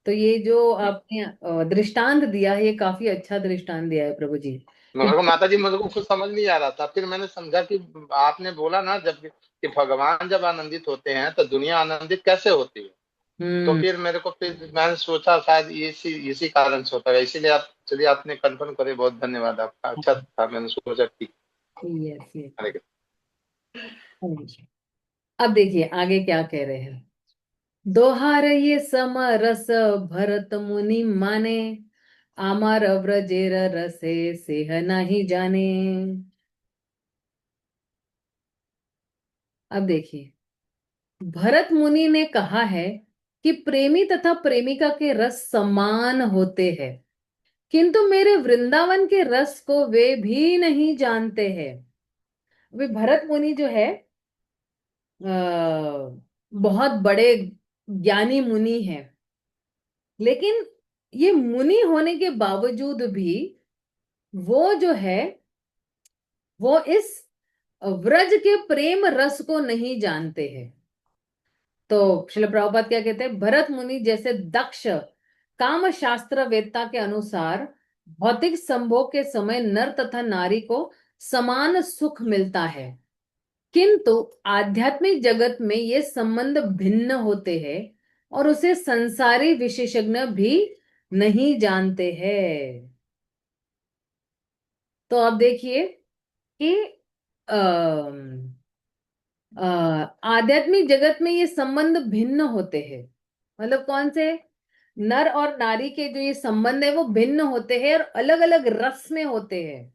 तो ये जो आपने दृष्टांत दिया है, ये काफी अच्छा दृष्टांत दिया है प्रभु जी, मेरे को क्योंकि माता जी, मेरे को कुछ समझ नहीं आ रहा था, फिर मैंने समझा कि आपने बोला ना, जब कि भगवान जब आनंदित होते हैं तो दुनिया आनंदित कैसे होती है। तो हम्म। फिर मेरे को, फिर मैंने सोचा शायद इसी इसी कारण से होता है, इसीलिए आप, चलिए आपने कंफर्म करे, बहुत धन्यवाद आपका, अच्छा था, मैंने सोचा ठीक। Yes yes. अरे अब देखिए आगे क्या कह रहे हैं। दोहार ये समरस भरत मुनि माने, आमार व्रजेर रसे सेह नहीं जाने। अब देखिए, भरत मुनि ने कहा है कि प्रेमी तथा प्रेमिका के रस समान होते हैं, किंतु मेरे वृंदावन के रस को वे भी नहीं जानते हैं। वे भरत मुनि जो है बहुत बड़े ज्ञानी मुनि हैं, लेकिन ये मुनि होने के बावजूद भी वो जो है वो इस व्रज के प्रेम रस को नहीं जानते हैं। तो श्रील प्रभुपाद क्या कहते हैं, भरत मुनि जैसे दक्ष काम शास्त्र वेत्ता के अनुसार भौतिक संभोग के समय नर तथा नारी को समान सुख मिलता है, किंतु आध्यात्मिक जगत में ये संबंध भिन्न होते हैं और उसे संसारी विशेषज्ञ भी नहीं जानते हैं। तो आप देखिए कि अ, आध्यात्मिक जगत में ये संबंध भिन्न होते हैं। मतलब कौन से, नर और नारी के जो ये संबंध है वो भिन्न होते हैं और अलग अलग रस में होते हैं,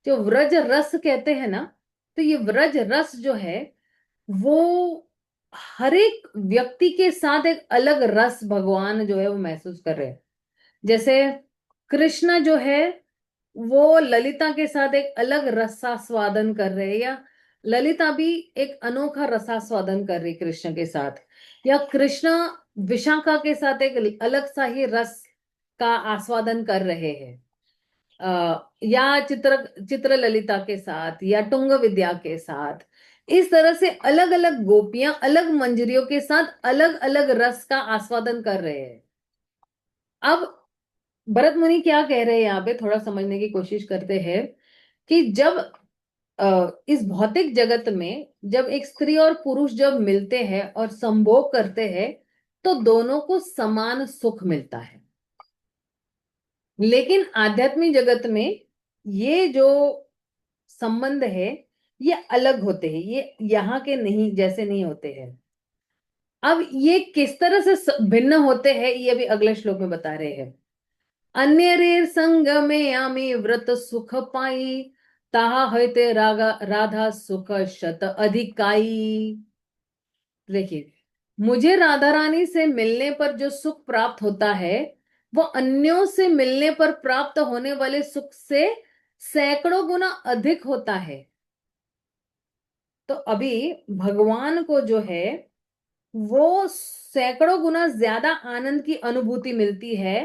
जो व्रज रस कहते हैं ना। तो ये व्रज रस जो है वो हर एक व्यक्ति के साथ एक अलग रस भगवान जो है वो महसूस कर रहे हैं। जैसे कृष्ण जो है वो ललिता के साथ एक अलग रसास्वादन कर रहे हैं, या ललिता भी एक अनोखा रसास्वादन कर रही कृष्ण के साथ, या कृष्ण विशाखा के साथ एक अलग सा ही रस का आस्वादन कर रहे हैं। या चित्र ललिता के साथ या टुंग विद्या के साथ, इस तरह से अलग अलग गोपियां अलग मंजरियों के साथ अलग अलग रस का आस्वादन कर रहे हैं। अब भरत मुनि क्या कह रहे हैं यहाँ पे, थोड़ा समझने की कोशिश करते हैं कि जब इस भौतिक जगत में जब एक स्त्री और पुरुष जब मिलते हैं और संभोग करते हैं, तो दोनों को समान सुख मिलता है। लेकिन आध्यात्मिक जगत में ये जो संबंध है ये अलग होते हैं, ये यहाँ के नहीं जैसे नहीं होते हैं। अब ये किस तरह से भिन्न होते हैं ये अभी अगले श्लोक में बता रहे हैं। अन्य रे संग में आमी व्रत सुख पाई, ताहा होते रागा राधा सुख शत अधिकाई। देखिए, मुझे राधा रानी से मिलने पर जो सुख प्राप्त होता है वो अन्यों से मिलने पर प्राप्त होने वाले सुख से सैकड़ों गुना अधिक होता है। तो अभी भगवान को जो है वो सैकड़ों गुना ज्यादा आनंद की अनुभूति मिलती है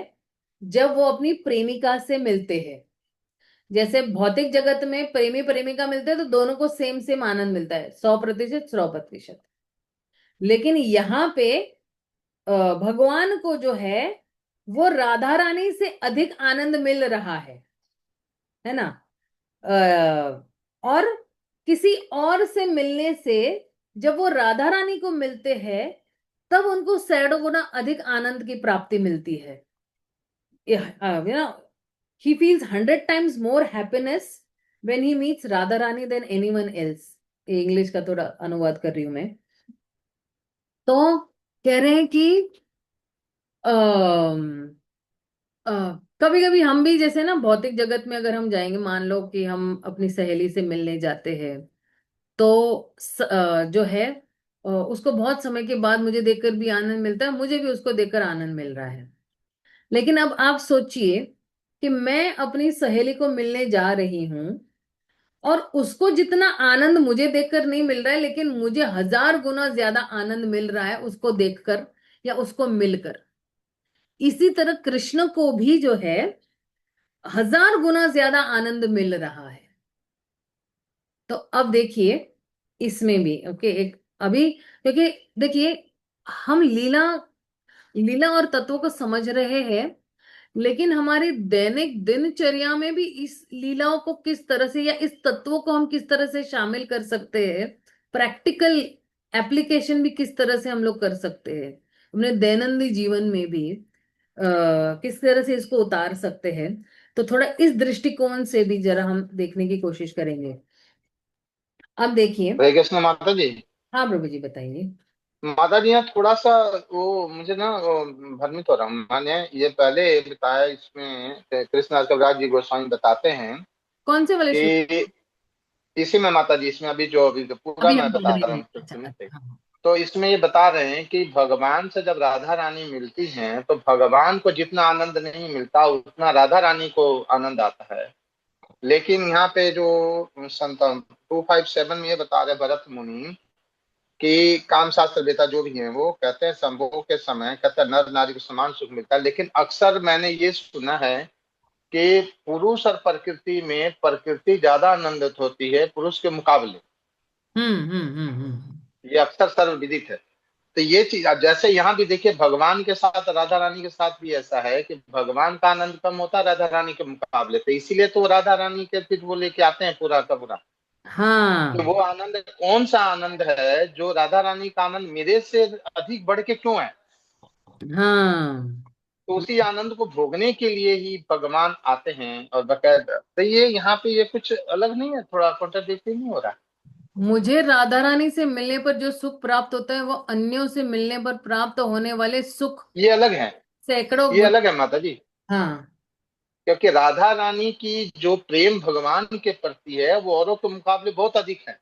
जब वो अपनी प्रेमिका से मिलते हैं। जैसे भौतिक जगत में प्रेमी प्रेमिका मिलते हैं तो दोनों को सेम सेम आनंद मिलता है, 100%, 100%। लेकिन यहाँ पे भगवान को जो है वो राधा रानी से अधिक आनंद मिल रहा है ना। और किसी और से मिलने से जब वो राधा रानी को मिलते हैं तब उनको सैकड़ों गुना अधिक आनंद की प्राप्ति मिलती है। he feels 100 times more happiness when he meets Radha Rani than anyone else। English का थोड़ा अनुवाद कर रही हूं मैं। तो कह रहे हैं कि कभी कभी हम भी जैसे ना भौतिक जगत में अगर हम जाएंगे, मान लो कि हम अपनी सहेली से मिलने जाते हैं तो जो है उसको बहुत समय के बाद मुझे देखकर भी आनंद मिलता है, मुझे भी उसको देखकर आनंद मिल रहा है। लेकिन अब आप सोचिए कि मैं अपनी सहेली को मिलने जा रही हूं और उसको जितना आनंद मुझे देखकर नहीं मिल रहा है लेकिन मुझे 1000 गुना ज्यादा आनंद मिल रहा है उसको देखकर या उसको मिलकर। इसी तरह कृष्ण को भी जो है 1000 गुना ज्यादा आनंद मिल रहा है। तो अब देखिए इसमें भी ओके एक अभी, क्योंकि देखिए हम लीला लीला और तत्वों को समझ रहे हैं लेकिन हमारी दैनिक दिनचर्या में भी इस लीलाओं को किस तरह से या इस तत्वों को हम किस तरह से शामिल कर सकते हैं, प्रैक्टिकल एप्लीकेशन भी किस तरह से हम लोग कर सकते हैं अपने दैनंदिन जीवन में भी किस तरह से इसको उतार सकते हैं। तो थोड़ा इस दृष्टिकोण से भी जरा हम देखने की कोशिश करेंगे। अब देखिए। हरे कृष्ण माता जी। हाँ प्रभु जी बताइए। माता जी यहाँ थोड़ा सा वो मुझे ना भ्रमित हो रहा हूँ। मैंने ये पहले बताया, इसमें कृष्णदास कविराज जी गोस्वामी बताते हैं कौन से वाले श्लोक? कि इसी में माता जी, इसमें अभी जो पूरा अभी मैं हम पढ़ बता रहे रहा हैं, हूँ अच्छा में से। अच्छा हाँ। तो इसमें ये बता रहे हैं कि भगवान से जब राधा रानी मिलती हैं तो भगवान को जितना आनंद नहीं मिलता उतना राधा रानी को आनंद आता है। लेकिन यहाँ पे जो संत 257 में ये बता रहे भरत मुनि कि काम शास्त्र वेता जो भी हैं वो कहते हैं संभोग के समय कहते हैं नर नारी को समान सुख मिलता है। लेकिन अक्सर मैंने ये सुना है कि पुरुष और प्रकृति में प्रकृति ज्यादा आनंदित होती है पुरुष के मुकाबले। ये अक्सर सर्वविदित है। तो ये चीज अब जैसे यहाँ भी देखिए भगवान के साथ राधा रानी के साथ भी ऐसा है कि भगवान का आनंद कम होता है राधा रानी के मुकाबले, तो इसीलिए तो राधा रानी के फिर वो लेके आते हैं पूरा का पूरा। तो वो हाँ आनंद कौन सा आनंद है जो राधा रानी का आनंद मेरे से अधिक बढ़ के क्यों है? हाँ। तो उसी आनंद को भोगने के लिए ही भगवान आते हैं और बकायदा। तो ये यहाँ पे ये कुछ अलग नहीं है, थोड़ा कॉन्ट्राडिक्टरी नहीं हो रहा? मुझे राधा रानी से मिलने पर जो सुख प्राप्त होता है वो अन्यों से मिलने पर प्राप्त होने वाले सुख ये अलग है, सैकड़ों ये गुना। अलग है माता जी। हाँ क्योंकि राधा रानी की जो प्रेम भगवान के प्रति है वो औरों के मुकाबले बहुत अधिक है।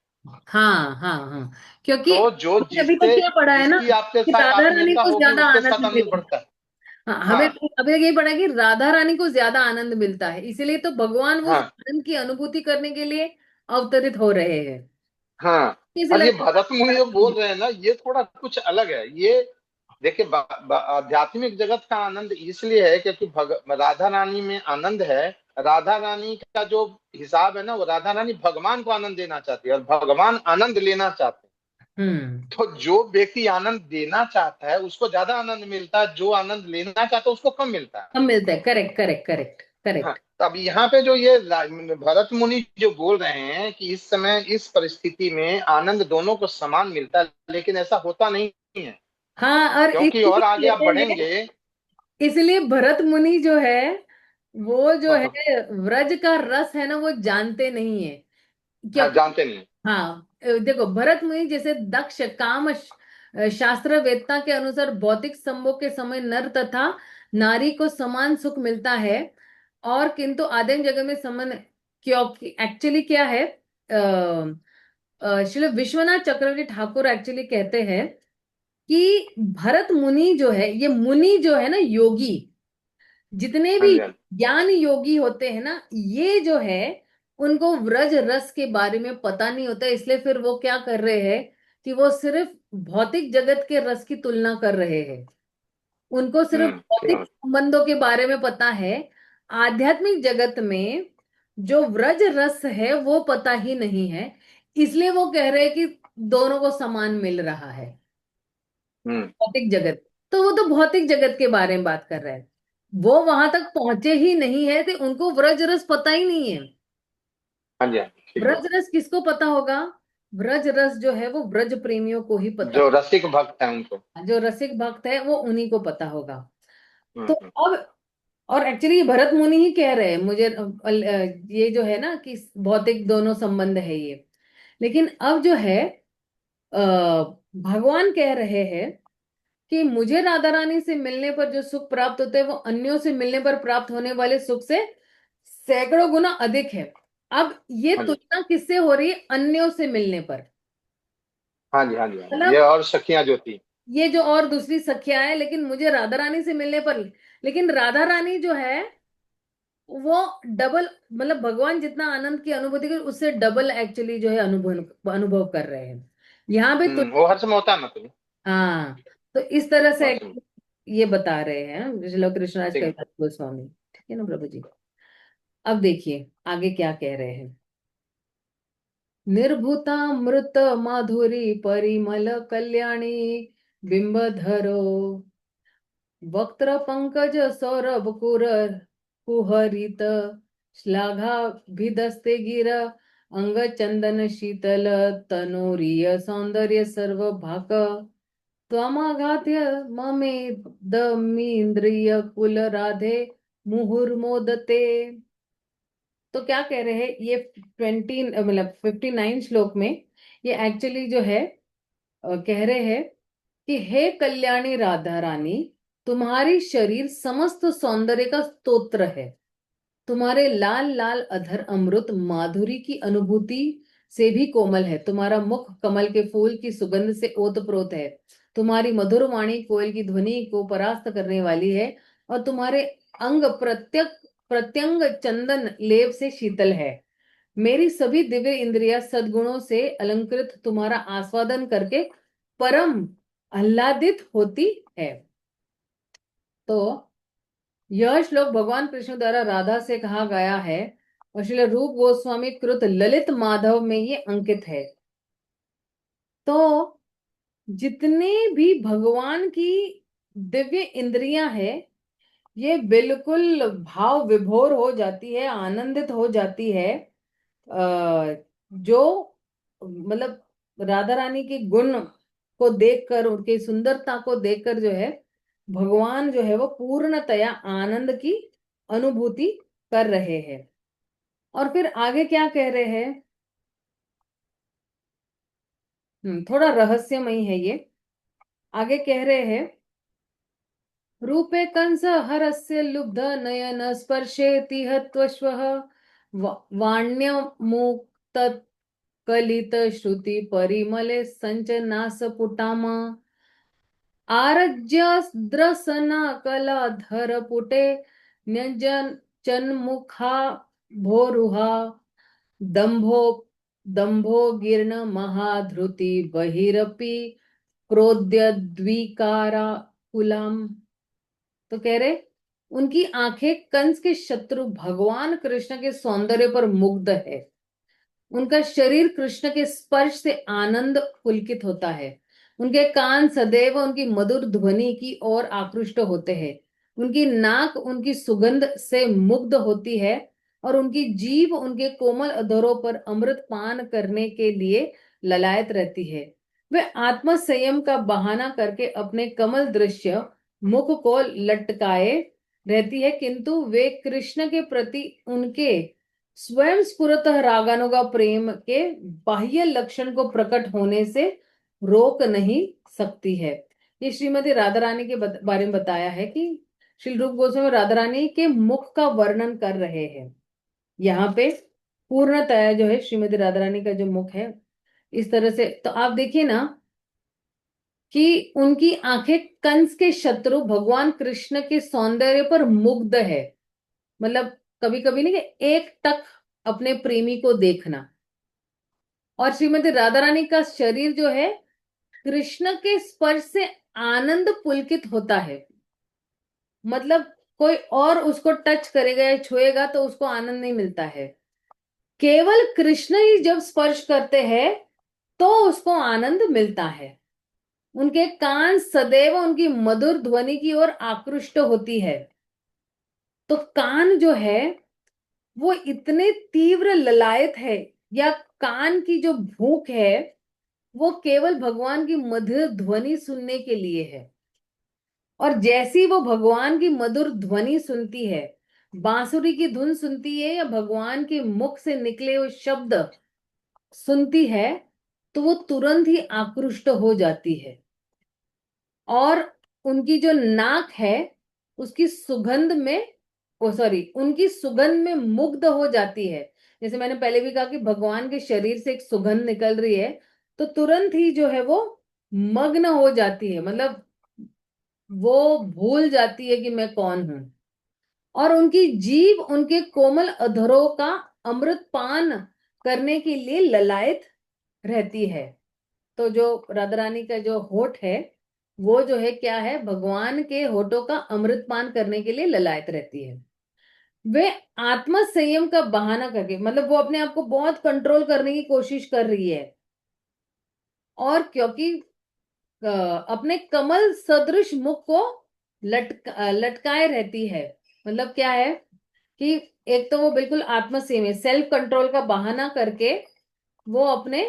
हाँ हाँ हाँ। क्योंकि तो जो हमने अभी तक जिससे क्या पढ़ा है ना जिसकी आपके कि साथ राधा रानी आत्मीयता को होगी ज्यादा उसके आनंद साथ आनंद मिलता बढ़ता है। है। हाँ हमें हाँ अभी तक यही पढ़ा है कि राधा रानी को ज्यादा आनंद मिलता है, इसीलिए तो भगवान वो उस हाँ आनंद की अनुभूति करने के लिए अवतरित हो रहे हैं। हाँ। इसे और ये लगता भरत मुनि जो है। बोल रहे हैं ना ये थोड़ा कुछ अलग है। ये देखिए आध्यात्मिक जगत का आनंद इसलिए है क्योंकि राधा रानी में आनंद है। राधा रानी का जो हिसाब है ना वो राधा रानी भगवान को आनंद देना चाहती है और भगवान आनंद लेना चाहते हैं। हम्म। तो जो व्यक्ति आनंद देना चाहता है उसको ज्यादा आनंद मिलता है, जो आनंद लेना चाहता है उसको कम मिलता है। हम मिलते हैं, करेक्ट करेक्ट करेक्ट हाँ। करेक्ट। तो अब यहाँ पे जो ये भरत मुनि जो बोल रहे हैं कि इस समय इस परिस्थिति में आनंद दोनों को समान मिलता है, लेकिन ऐसा होता नहीं है। हाँ, और क्योंकि और आगे इसलिए आप कहते हैं, बढ़ेंगे। इसलिए भरत मुनि जो है वो जो हाँ हाँ। है व्रज का रस है ना वो जानते नहीं है। हाँ, क्योंकि जानते नहीं। हाँ, देखो भरत मुनि जैसे दक्ष काम शास्त्र वेदता के अनुसार भौतिक संभोग के समय नर तथा नारी को समान सुख मिलता है, और किंतु आदिम जगत में समान, क्योंकि एक्चुअली क्या है, श्री विश्वनाथ चक्रवर्ती ठाकुर एक्चुअली कहते हैं कि भरत मुनि जो है, ये मुनि जो है ना योगी, जितने हाँ भी जी हाँ जी। ज्ञान योगी होते हैं ना, ये जो है उनको व्रज रस के बारे में पता नहीं होता, इसलिए फिर वो क्या कर रहे हैं कि वो सिर्फ भौतिक जगत के रस की तुलना कर रहे हैं। उनको सिर्फ ठीक भौतिक है। संबंधों के बारे में पता है, आध्यात्मिक जगत में जो व्रज रस है वो पता ही नहीं है, इसलिए वो कह रहे हैं कि दोनों को समान मिल रहा है। हम्म। भौतिक जगत, तो वो तो भौतिक जगत के बारे में बात कर रहे हैं, वो वहां तक पहुंचे ही नहीं है, तो उनको व्रज रस पता ही नहीं है। हाँ जी हाँ जी, ठीक व्रज बात। रस किसको पता होगा? व्रज रस जो है वो ब्रज प्रेमियों को ही पता जो रसिक भक्त है उनको। होगा, जो रसिक भक्त है वो उन्हीं को पता होगा। तो हम्म। अब, और एक्चुअली ये भरत मुनि ही कह रहे हैं मुझे, ये जो है ना कि भौतिक दोनों संबंध है ये, लेकिन अब जो है भगवान कह रहे हैं कि मुझे राधा रानी से मिलने पर जो सुख प्राप्त होते हैं वो अन्यों से मिलने पर प्राप्त होने वाले सुख से सैकड़ों गुना अधिक है। अब ये हाँ जी तुलना किससे हो रही है? अन्यों से मिलने पर। हाँ जी हाँ जी हाँ जी, ये मतलब और सखियां जो थी। ये जो और दूसरी सखियां है, लेकिन मुझे राधा रानी से मिलने पर, लेकिन राधा रानी जो है वो डबल, मतलब भगवान जितना आनंद की अनुभूति कर उससे डबल एक्चुअली जो है अनुभव अनुभव कर रहे हैं यहाँ पे तो। वो हर समय होता है मतलब। हाँ, तो इस तरह से हर समय। ये बता रहे हैं श्रील कृष्णराज ठीक है। कविराज गोस्वामी। ठीक है ना प्रभु जी? अब देखिए आगे क्या कह रहे हैं। निर्भूता मृत माधुरी परिमल कल्याणी बिंबधरो वक्त्र पंकज सौरभ कुहरित श्लाघाभिधस्ते गिर अंग चंदन शीतल तनोरीय सौंदर्य सर्व भाक त्वमाघात्य ममेदमीन्द्रिय कुल राधे मुहुर्मोदते। तो क्या कह रहे हैं ये 59 श्लोक में, ये एक्चुअली जो है कह रहे हैं कि हे कल्याणी राधा रानी, तुम्हारी शरीर समस्त सौंदर्य का स्तोत्र है। तुम्हारे लाल लाल अधर अमृत माधुरी की अनुभूति से भी कोमल है। तुम्हारा मुख कमल के फूल की सुगंध से ओतप्रोत है। तुम्हारी मधुर वाणी कोयल की ध्वनि को परास्त करने वाली है, और तुम्हारे अंग प्रत्यंग चंदन लेप से शीतल है। मेरी सभी दिव्य इंद्रियां सद्गुणों से अलंकृत तुम्हारा आस्वादन करके परम आह्लादित होती है। तो यह श्लोक भगवान कृष्ण द्वारा राधा से कहा गया है, और श्रील रूप गोस्वामी कृत ललित माधव में ये अंकित है। तो जितने भी भगवान की दिव्य इंद्रियां हैं, ये बिल्कुल भाव विभोर हो जाती है, आनंदित हो जाती है, जो मतलब राधा रानी के गुण को देखकर, उनकी सुंदरता को देखकर जो है भगवान जो है वो पूर्णतया आनंद की अनुभूति कर रहे हैं। और फिर आगे क्या कह रहे हैं? थोड़ा रहस्यमयी है ये। आगे कह रहे हैं, रूपे कंस हरस्य लुब्ध नयन स्पर्शेति हत्वश्वः वाण्यमुक्त कलित श्रुति परिमले संचनासपुटाम आरज्यद्रसना कलाधर पुटे न्यजन चन्मुखा भोरुहा दंभो दंभो गिर्ण महाधृति बहिरपि क्रोध्य द्विकारा कुलम। तो कह रहे उनकी आंखें कंस के शत्रु भगवान कृष्ण के सौंदर्य पर मुग्ध है। उनका शरीर कृष्ण के स्पर्श से आनंद पुलकित होता है। उनके कान सदैव उनकी मधुर ध्वनि की ओर आकृष्ट होते हैं। उनकी नाक उनकी सुगंध से मुग्ध होती है, और उनकी जीभ उनके कोमल अधरों पर अमृत पान करने के लिए ललायत रहती है। वे आत्म संयम का बहाना करके अपने कमल दृश्य मुख को लटकाए रहती है, किंतु वे कृष्ण के प्रति उनके स्वयं स्फुरतः रागानुगा प्रेम के बाह्य लक्षण को प्रकट होने से रोक नहीं सकती है। ये श्रीमती राधा रानी के बारे में बताया है कि श्री रूप गोस्वामी राधा रानी के मुख का वर्णन कर रहे हैं यहाँ पे। पूर्णतः जो है श्रीमती राधा रानी का जो मुख है इस तरह से, तो आप देखिए ना कि उनकी आंखें कंस के शत्रु भगवान कृष्ण के सौंदर्य पर मुग्ध है। मतलब कभी कभी नहीं कि एक टक अपने प्रेमी को देखना। और श्रीमती राधा रानी का शरीर जो है कृष्ण के स्पर्श से आनंद पुलकित होता है। मतलब कोई और उसको टच करेगा या छुएगा तो उसको आनंद नहीं मिलता है, केवल कृष्ण ही जब स्पर्श करते हैं तो उसको आनंद मिलता है। उनके कान सदैव उनकी मधुर ध्वनि की ओर आकृष्ट होती है। तो कान जो है वो इतने तीव्र ललायत है, या कान की जो भूख है वो केवल भगवान की मधुर ध्वनि सुनने के लिए है। और जैसी वो भगवान की मधुर ध्वनि सुनती है, बांसुरी की धुन सुनती है या भगवान के मुख से निकले हुए शब्द सुनती है, तो वो तुरंत ही आकृष्ट हो जाती है। और उनकी जो नाक है उसकी सुगंध में, ओ सॉरी, उनकी सुगंध में मुग्ध हो जाती है। जैसे मैंने पहले भी कहा कि भगवान के शरीर से एक सुगंध निकल रही है तो तुरंत ही जो है वो मग्न हो जाती है। मतलब वो भूल जाती है कि मैं कौन हूं। और उनकी जीभ उनके कोमल अधरों का अमृत पान करने के लिए ललायत रहती है। तो जो राधा रानी का जो होठ है वो जो है क्या है, भगवान के होठों का अमृत पान करने के लिए ललायत रहती है। वे आत्म संयम का बहाना करके, मतलब वो अपने आप को बहुत कंट्रोल करने की कोशिश कर रही है। और क्योंकि अपने कमल सदृश मुख को लटकाए रहती है। मतलब क्या है कि एक तो वो बिल्कुल आत्म संयम है, सेल्फ कंट्रोल का बहाना करके वो अपने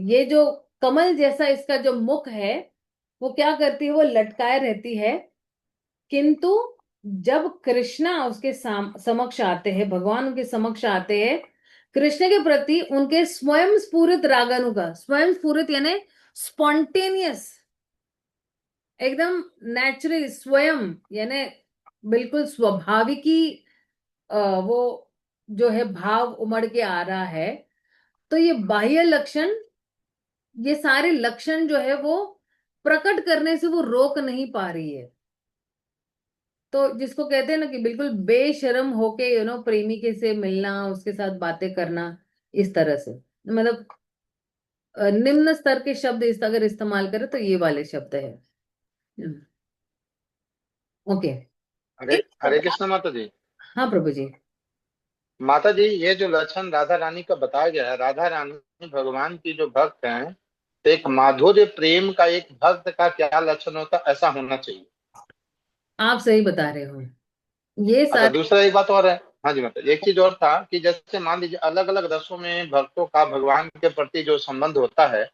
ये जो कमल जैसा इसका जो मुख है वो क्या करती है, वो लटकाए रहती है। किंतु जब कृष्णा उसके समक्ष आते हैं, भगवान उनके समक्ष आते हैं, कृष्ण के प्रति उनके स्वयं स्फुरित रागानुगा, स्वयं स्फुरित यानी स्पॉन्टेनियस, एकदम नेचुरल, स्वयं यानी बिल्कुल स्वाभाविकी वो जो है भाव उमड़ के आ रहा है। तो ये बाह्य लक्षण, ये सारे लक्षण जो है वो प्रकट करने से वो रोक नहीं पा रही है। तो जिसको कहते हैं ना कि बिल्कुल बेशर्म होके प्रेमी के से मिलना, उसके साथ बातें करना, इस तरह से, मतलब निम्न स्तर के शब्द इस अगर इस्तेमाल करें तो ये वाले शब्द है। ओके। हरे एक हरे कृष्ण माता जी। हाँ प्रभु जी। माता जी, ये जो लक्षण राधा रानी का बताया गया है, राधा रानी भगवान की जो भक्त हैं, तो एक माधुर्य प्रेम का एक भक्त का क्या लक्षण होता है, ऐसा होना चाहिए। आप सही बता रहे हो, ये अच्छा, सारे। दूसरा एक बात और है। हाँ जी माता जी, एक चीज और था कि जैसे मान लीजिए अलग अलग रसों में भक्तों का भगवान के प्रति जो संबंध होता है,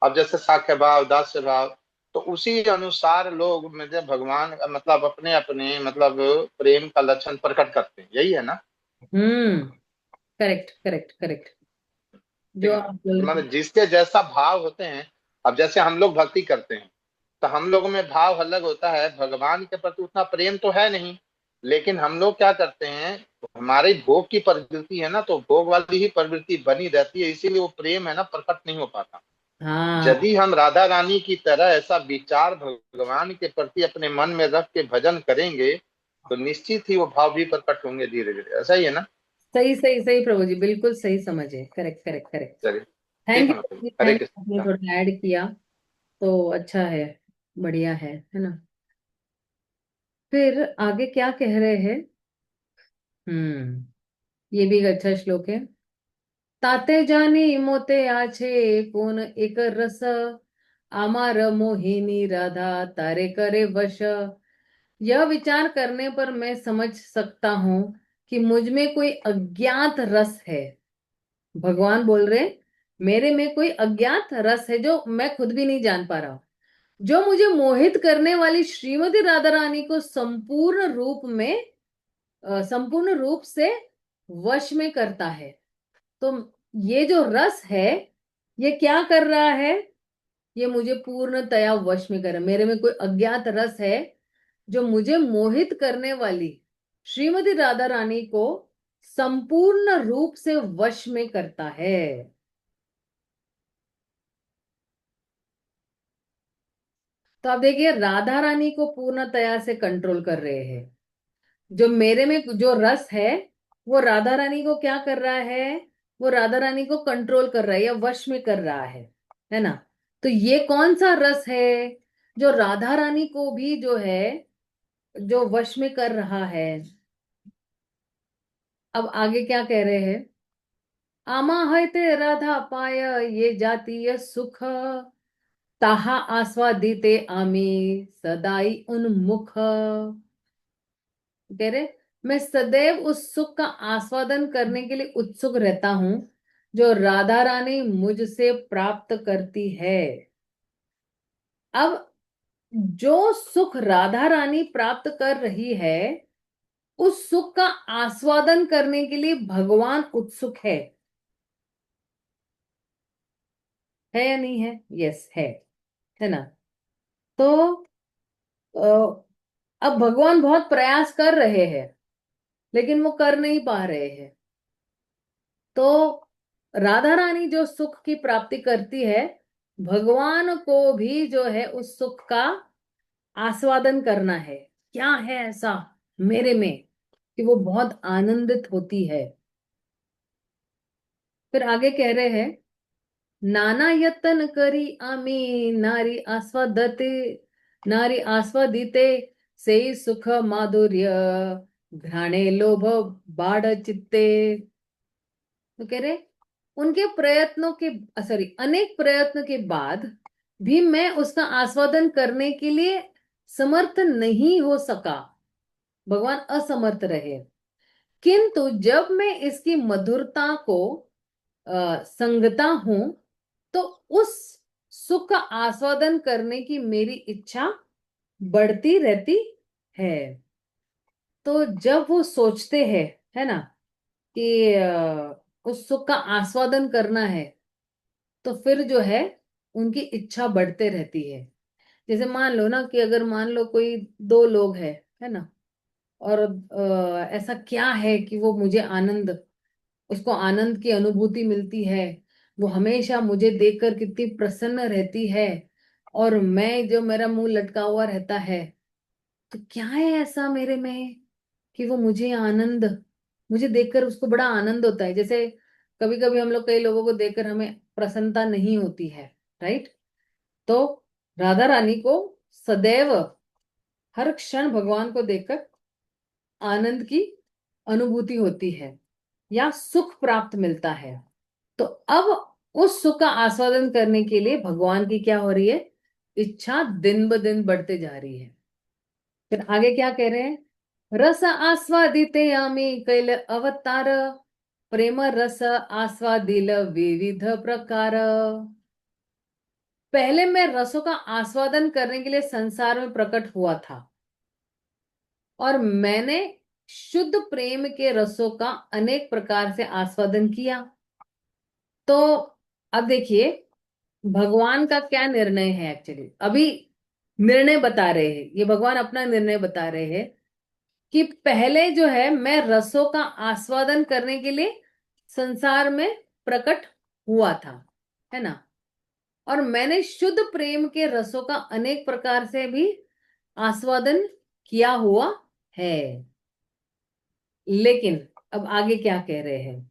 अब जैसे साख्य भाव, दास्य भाव, तो उसी अनुसार लोग मतलब भगवान मतलब अपने अपने मतलब प्रेम का लक्षण प्रकट करते हैं, यही है ना। हम्म। Correct correct correct. ठीक जो है ना। आप बोल तो रहे मतलब जिसके जैसा भाव होते हैं, अब जैसे हम लोग भक्ति करते हैं तो हम लोगों में भाव अलग होता है, भगवान के प्रति उतना प्रेम तो है नहीं, लेकिन हम लोग क्या करते हैं, हमारी भोग की प्रवृत्ति है ना, तो भोग वाली ही प्रवृत्ति बनी रहती है, इसीलिए वो प्रेम है ना प्रकट नहीं हो पाता। हाँ। यदि हम राधा रानी की तरह ऐसा विचार भगवान के प्रति अपने मन में रख के भजन करेंगे तो निश्चित ही वो भाव भी प्रकट होंगे धीरे धीरे, ऐसा ही है ना। सही सही सही प्रभु जी, बिल्कुल सही समझे, करेक्ट करेक्ट करेक्ट। चलिए, ठीक थैंक है मतलब, यू, हरे थैंक कृष्ण। आपने हाँ। थोड़ा ऐड किया तो अच्छा है, बढ़िया है ना। फिर आगे क्या कह रहे हैं। ये भी एक अच्छा श्लोक है। ताते जानी मोते आछे कौन एक रस, आमार मोहिनी राधा तारे करे वश। यह विचार करने पर मैं समझ सकता हूँ कि मुझ में कोई अज्ञात रस है। भगवान बोल रहे मेरे में कोई अज्ञात रस है जो मैं खुद भी नहीं जान पा रहा हूं, जो मुझे मोहित करने वाली श्रीमती राधा रानी को संपूर्ण रूप से वश में करता है। तो ये जो रस है, ये क्या कर रहा है? ये मुझे पूर्णतया वश में कर रहा है। मेरे में कोई अज्ञात रस है जो मुझे मोहित करने वाली श्रीमती राधा रानी को संपूर्ण रूप से वश में करता है। तो आप देखिए, राधा रानी को पूर्णतया से कंट्रोल कर रहे हैं। जो मेरे में जो रस है, वो राधा रानी को क्या कर रहा है? वो राधा रानी को कंट्रोल कर रहा है या वश में कर रहा है ना? तो ये कौन सा रस है जो राधा रानी को भी जो है, जो वश में कर रहा है? अब आगे क्या कह रहे हैं? आमाहयते राधा पाय ये जातीय सुख, ताहा आस्वादिते आमी सदाई उन्मुख। कह रहे, मैं सदैव उस सुख का आस्वादन करने के लिए उत्सुक रहता हूं जो राधा रानी मुझसे प्राप्त करती है। अब जो सुख राधा रानी प्राप्त कर रही है, उस सुख का आस्वादन करने के लिए भगवान उत्सुक है या नहीं है? यस, है ना? तो अब भगवान बहुत प्रयास कर रहे हैं, लेकिन वो कर नहीं पा रहे हैं। तो राधा रानी जो सुख की प्राप्ति करती है, भगवान को भी जो है उस सुख का आस्वादन करना है। क्या है ऐसा मेरे में कि वो बहुत आनंदित होती है? फिर आगे कह रहे हैं, नाना यत्न करी आमी नारी आस्वादिते से सुख माधुर्य घ्राणे लोभ बाढ़ चित्ते। तो कह रहे, उनके प्रयत्नों के, सॉरी, अनेक प्रयत्न के बाद भी मैं उसका आस्वादन करने के लिए समर्थ नहीं हो सका। भगवान असमर्थ रहे। किंतु जब मैं इसकी मधुरता को संगता हूं, तो उस सुख का आस्वादन करने की मेरी इच्छा बढ़ती रहती है। तो जब वो सोचते हैं, है ना, कि उस सुख का आस्वादन करना है, तो फिर जो है उनकी इच्छा बढ़ते रहती है। जैसे मान लो ना कि अगर मान लो कोई दो लोग है ना, और ऐसा क्या है कि वो मुझे आनंद, उसको आनंद की अनुभूति मिलती है, वो हमेशा मुझे देखकर कितनी प्रसन्न रहती है, और मैं जो, मेरा मुंह लटका हुआ रहता है। तो क्या है ऐसा मेरे में कि वो मुझे देखकर उसको बड़ा आनंद होता है? जैसे कभी कभी हम लोग, कई लोगों को देखकर हमें प्रसन्नता नहीं होती है, राइट? तो राधा रानी को सदैव, हर क्षण भगवान को देखकर आनंद की अनुभूति होती है या सुख प्राप्त मिलता है। तो अब उस सुख का आस्वादन करने के लिए भगवान की क्या हो रही है? इच्छा दिन ब दिन बढ़ते जा रही है। फिर आगे क्या कह रहे हैं? रस आस्वादिते आमी कैल अवतार, प्रेम रस आस्वादिल विविध प्रकार। पहले मैं रसों का आस्वादन करने के लिए संसार में प्रकट हुआ था, और मैंने शुद्ध प्रेम के रसों का अनेक प्रकार से आस्वादन किया। तो अब देखिए, भगवान का क्या निर्णय है एक्चुअली, अभी निर्णय बता रहे हैं, ये भगवान अपना निर्णय बता रहे हैं कि पहले जो है मैं रसों का आस्वादन करने के लिए संसार में प्रकट हुआ था, है ना, और मैंने शुद्ध प्रेम के रसों का अनेक प्रकार से भी आस्वादन किया हुआ है। लेकिन अब आगे क्या कह रहे हैं?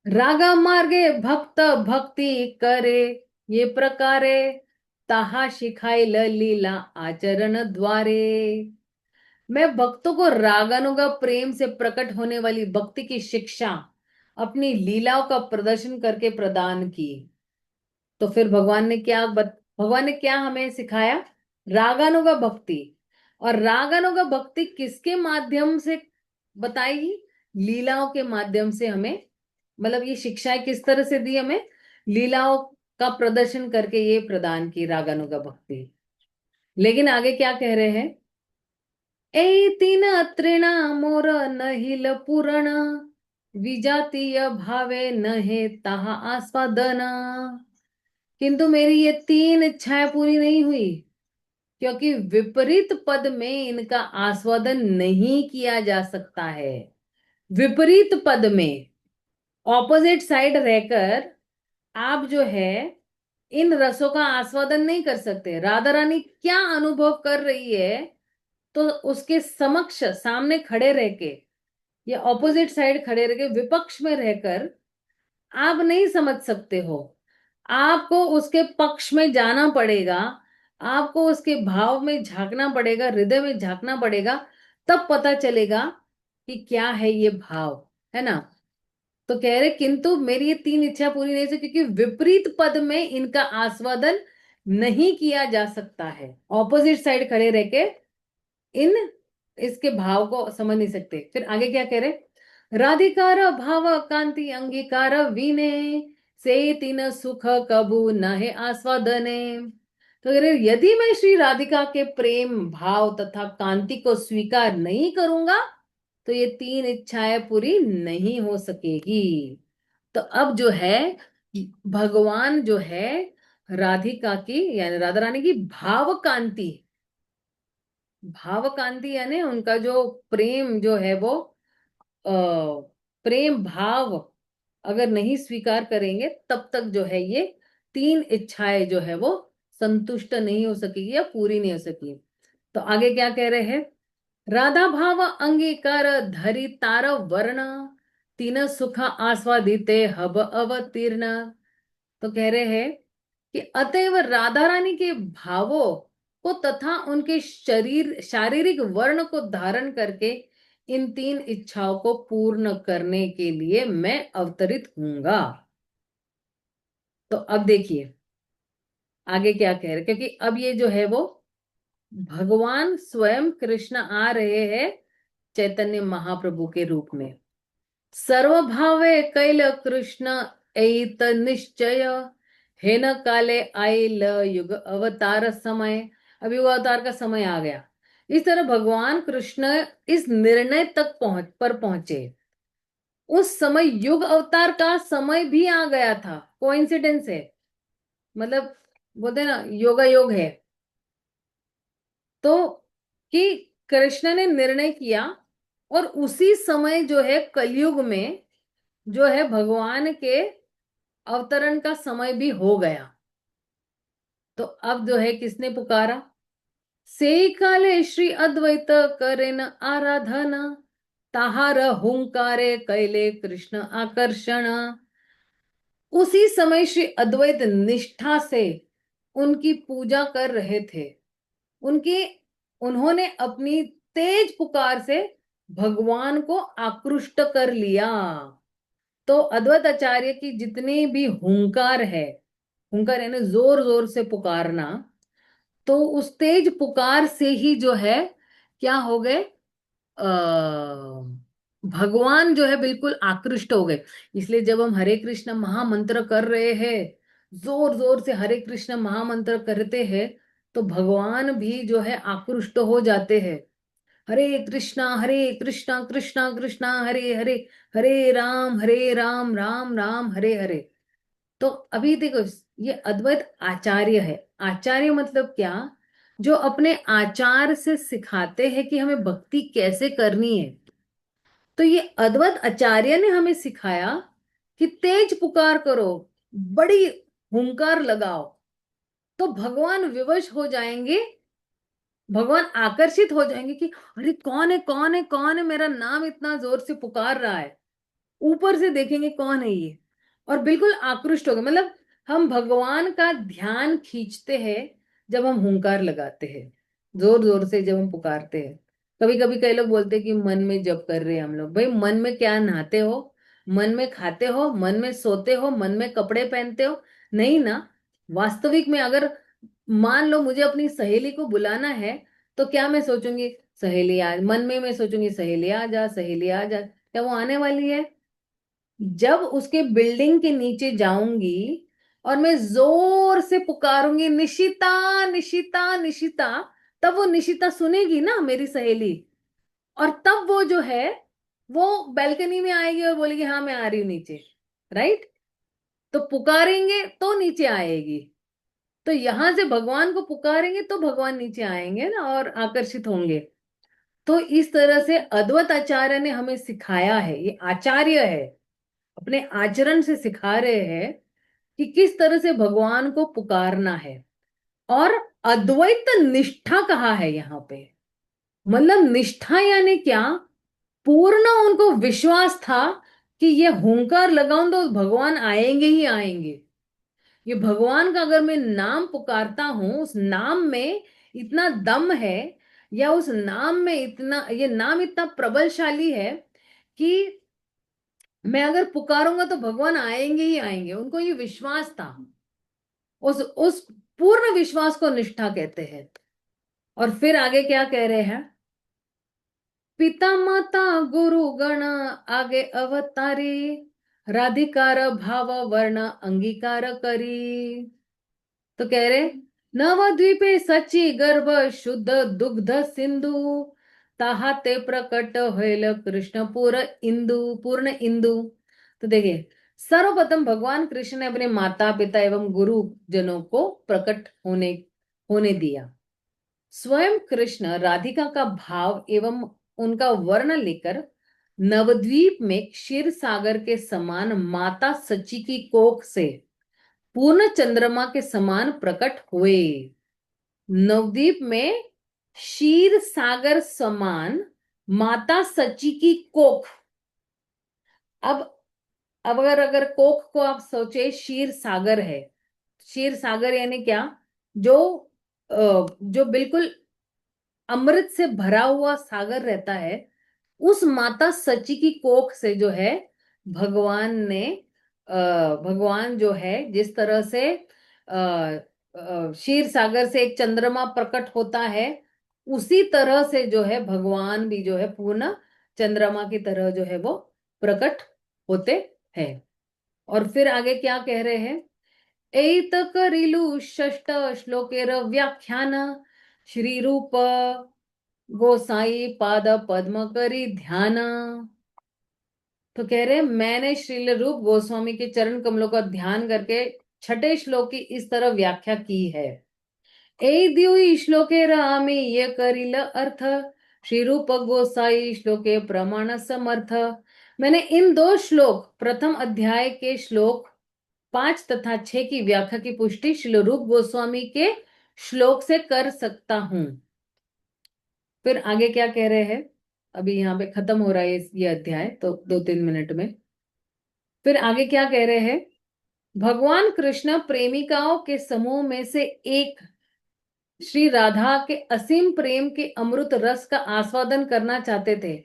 रागा मार्गे भक्त भक्ति करे ये प्रकारे, ताहा शिखाई लीला आचरण द्वारे। मैं भक्तों को रागानुगा प्रेम से प्रकट होने वाली भक्ति की शिक्षा अपनी लीलाओं का प्रदर्शन करके प्रदान की। तो फिर भगवान ने क्या हमें सिखाया? रागानुगा भक्ति। और रागानुगा भक्ति किसके माध्यम से बताई? लीलाओं के माध्यम से हमें, मतलब ये शिक्षाएं किस तरह से दी हमें? लीलाओं का प्रदर्शन करके ये प्रदान की रागानुगा भक्ति। लेकिन आगे क्या कह रहे हैं, ए तीन तृणा मोर नहिल पुरण, विजातीय भावे नहे ताहा आस्वादन। किंतु मेरी ये तीन इच्छाएं पूरी नहीं हुई, क्योंकि विपरीत पद में इनका आस्वादन नहीं किया जा सकता है। विपरीत पद में, ऑपोजिट साइड रहकर आप जो है इन रसों का आस्वादन नहीं कर सकते। राधा रानी क्या अनुभव कर रही है, तो उसके समक्ष सामने खड़े रह के या ऑपोजिट साइड खड़े रह के विपक्ष में रहकर आप नहीं समझ सकते हो। आपको उसके पक्ष में जाना पड़ेगा, आपको उसके भाव में झांकना पड़ेगा, हृदय में झांकना पड़ेगा, तब पता चलेगा कि क्या है ये भाव, है ना। तो कह रहे किंतु मेरी ये तीन इच्छा पूरी नहीं हुई, क्योंकि विपरीत पद में इनका आस्वादन नहीं किया जा सकता है। ऑपोजिट साइड खड़े रह के इन इसके भाव को समझ नहीं सकते। फिर आगे क्या कह रहे, राधिकार भाव कांति अंगीकार वीने, से तीन सुख कबू न है आस्वादने। तो कह रहे यदि मैं श्री राधिका के प्रेम भाव तथा कांति को स्वीकार नहीं करूंगा, तो ये तीन इच्छाएं पूरी नहीं हो सकेगी। तो अब जो है भगवान जो है राधिका की यानी राधा रानी की भाव कांति, भाव कांति यानी उनका जो प्रेम जो है वो आ, प्रेम भाव अगर नहीं स्वीकार करेंगे, तब तक जो है ये तीन इच्छाएं जो है वो संतुष्ट नहीं हो सकेगी या पूरी नहीं हो सकेगी। तो आगे क्या कह रहे हैं, राधा भाव अंगीकार धरि तार वर्ण, तीन सुख आस्वादिते हब अवतीर्ण। तो कह रहे हैं कि अतएव राधा रानी के भावों को तथा उनके शरीर शारीरिक वर्ण को धारण करके इन तीन इच्छाओं को पूर्ण करने के लिए मैं अवतरित हूंगा। तो अब देखिए आगे क्या कह रहे, क्योंकि अब ये जो है वो भगवान स्वयं कृष्ण आ रहे हैं चैतन्य महाप्रभु के रूप में। सर्वभावे कैल कृष्ण एत निश्चय, हेन काले आइल युग अवतार समय। अब युग अवतार का समय आ गया। इस तरह भगवान कृष्ण इस निर्णय तक पहुंचे। उस समय युग अवतार का समय भी आ गया था। कोइंसिडेंस है, मतलब बोलते हैं ना योगा योग है। तो कि कृष्ण ने निर्णय किया और उसी समय जो है कलयुग में जो है भगवान के अवतरण का समय भी हो गया। तो अब जो है किसने पुकारा, से काले श्री अद्वैत करेन आराधना, ताहार हुंकारे कैले कृष्ण आकर्षण। उसी समय श्री अद्वैत निष्ठा से उनकी पूजा कर रहे थे। उनके उन्होंने अपनी तेज पुकार से भगवान को आकृष्ट कर लिया। तो अद्वैत आचार्य की जितनी भी हुंकार है, हुंकार यानी जोर जोर से पुकारना, तो उस तेज पुकार से ही जो है क्या हो गए, भगवान जो है बिल्कुल आकृष्ट हो गए। इसलिए जब हम हरे कृष्ण महामंत्र कर रहे हैं, जोर जोर से हरे कृष्ण महामंत्र करते हैं, तो भगवान भी जो है आकृष्ट हो जाते हैं। हरे कृष्णा कृष्णा कृष्णा हरे हरे, हरे राम राम राम हरे हरे। तो अभी देखो ये अद्वैत आचार्य है। आचार्य मतलब क्या, जो अपने आचार से सिखाते हैं कि हमें भक्ति कैसे करनी है। तो ये अद्वैत आचार्य ने हमें सिखाया कि तेज पुकार करो, बड़ी हुंकार लगाओ, तो भगवान विवश हो जाएंगे, भगवान आकर्षित हो जाएंगे कि अरे कौन है कौन है कौन है, मेरा नाम इतना जोर से पुकार रहा है। ऊपर से देखेंगे कौन है ये, और बिल्कुल आकृष्ट हो गए। मतलब हम भगवान का ध्यान खींचते हैं जब हम हुंकार लगाते हैं, जोर जोर से जब हम पुकारते हैं। कभी कभी कई लोग बोलते हैं कि मन में जप कर रहे हैं हम लोग। भाई मन में क्या नहाते हो, मन में खाते हो, मन में सोते हो, मन में कपड़े पहनते हो? नहीं ना। वास्तविक में अगर मान लो मुझे अपनी सहेली को बुलाना है, तो क्या मैं सोचूंगी सहेली आ, मन में मैं सोचूंगी सहेली आ जा, सहेली आ जा। क्या वो आने वाली है? जब उसके बिल्डिंग के नीचे जाऊंगी, और मैं जोर से पुकारूंगी, निशिता निशिता निशिता, तब वो निशिता सुनेगी ना, मेरी सहेली, और तब वो जो है वो बैल्कनी में आएगी और बोलेगी हाँ मैं आ रही हूँ नीचे। राइट? तो पुकारेंगे तो नीचे आएगी। तो यहां से भगवान को पुकारेंगे तो भगवान नीचे आएंगे ना और आकर्षित होंगे। तो इस तरह से अद्वैत आचार्य ने हमें सिखाया है, ये आचार्य है, अपने आचरण से सिखा रहे हैं कि किस तरह से भगवान को पुकारना है। और अद्वैत निष्ठा कहा है यहाँ पे। मतलब निष्ठा यानी क्या? पूर्ण उनको विश्वास था कि ये हुंकार लगाऊं तो भगवान आएंगे ही आएंगे। ये भगवान का अगर मैं नाम पुकारता हूं, उस नाम में इतना दम है, या उस नाम में इतना, ये नाम इतना प्रबलशाली है कि मैं अगर पुकारूंगा तो भगवान आएंगे ही आएंगे। उनको ये विश्वास था। उस पूर्ण विश्वास को निष्ठा कहते हैं। और फिर आगे क्या कह रहे हैं? पिता माता गुरु गण आगे अवतारी, राधिकार भाव वर्ण अंगीकार करी। तो कह रहे, नवद्वीपे सची गर्भ शुद्ध दुग्ध सिंधु, ताहा ते प्रकट होईल कृष्ण पूर्ण इंदु। तो देखिए, सर्वप्रथम भगवान कृष्ण ने अपने माता पिता एवं गुरु जनों को प्रकट होने होने दिया। स्वयं कृष्ण राधिका का भाव एवं उनका वर्ण लेकर नवद्वीप में क्षीर सागर के समान माता सची की कोख से पूर्ण चंद्रमा के समान प्रकट हुए। नवद्वीप में क्षीर सागर समान माता सची की कोख। अब अब अगर अगर कोख को आप सोचे, क्षीर सागर है। क्षीर सागर यानी क्या? जो जो बिल्कुल अमृत से भरा हुआ सागर रहता है, उस माता सची की कोख से जो है भगवान ने भगवान जो है जिस तरह से क्षीर सागर से एक चंद्रमा प्रकट होता है, उसी तरह से जो है भगवान भी जो है पूर्ण चंद्रमा की तरह जो है वो प्रकट होते हैं। और फिर आगे क्या कह रहे हैं? एतकरिलु षष्ठ श्लोकेर व्याख्यान, श्री रूप गोसाई पाद पद्म करी ध्यान। तो कह रहे हैं, मैंने श्रील रूप गोस्वामी के चरण कमलों का ध्यान करके छठे श्लोक की इस तरह व्याख्या की है। ए द्युई श्लोके रामे ये करिल अर्थ, श्री रूप गोसाई श्लोके प्रमाण समर्थ। मैंने इन दो श्लोक, प्रथम अध्याय के श्लोक 5 तथा 6 की व्याख्या की पुष्टि श्रील रूप गोस्वामी के श्लोक से कर सकता हूं। फिर आगे क्या कह रहे हैं? अभी यहाँ पे खत्म हो रहा है ये अध्याय, तो 2-3 मिनट में। फिर आगे क्या कह रहे हैं? भगवान कृष्ण प्रेमिकाओं के समूह में से एक श्री राधा के असीम प्रेम के अमृत रस का आस्वादन करना चाहते थे।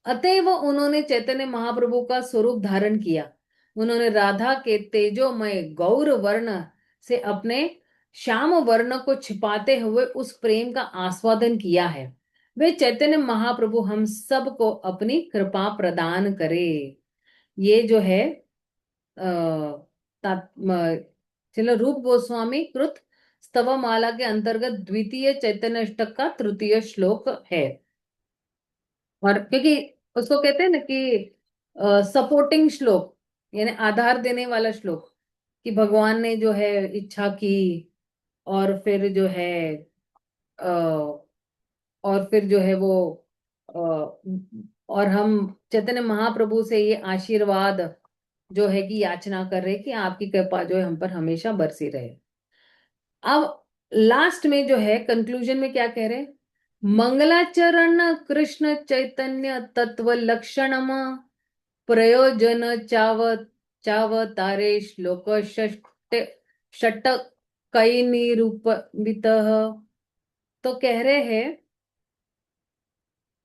अतएव उन्होंने चैतन्य महाप्रभु का स्वरूप धारण किया। उन्होंने राधा के तेजोमय गौर वर्ण से अपने श्याम वर्ण को छिपाते हुए उस प्रेम का आस्वादन किया है। वे चैतन्य महाप्रभु हम सबको अपनी कृपा प्रदान करे। ये जो है चलो, रूप गोस्वामी कृत स्तवमाला के अंतर्गत द्वितीय चैतन्य अष्टक का तृतीय श्लोक है। और क्योंकि उसको कहते हैं ना कि सपोर्टिंग श्लोक, यानी आधार देने वाला श्लोक, कि भगवान ने जो है इच्छा की, और फिर जो है और फिर जो है वो और हम चैतन्य महाप्रभु से ये आशीर्वाद जो है कि याचना कर रहे कि आपकी कृपा जो है हम पर हमेशा बरसी रहे। अब लास्ट में जो है कंक्लूजन में क्या कह रहे हैं? मंगलाचरण कृष्ण चैतन्य तत्व लक्षणम प्रयोजन चावतारे श्लोक षट कई निरूपित। तो कह रहे हैं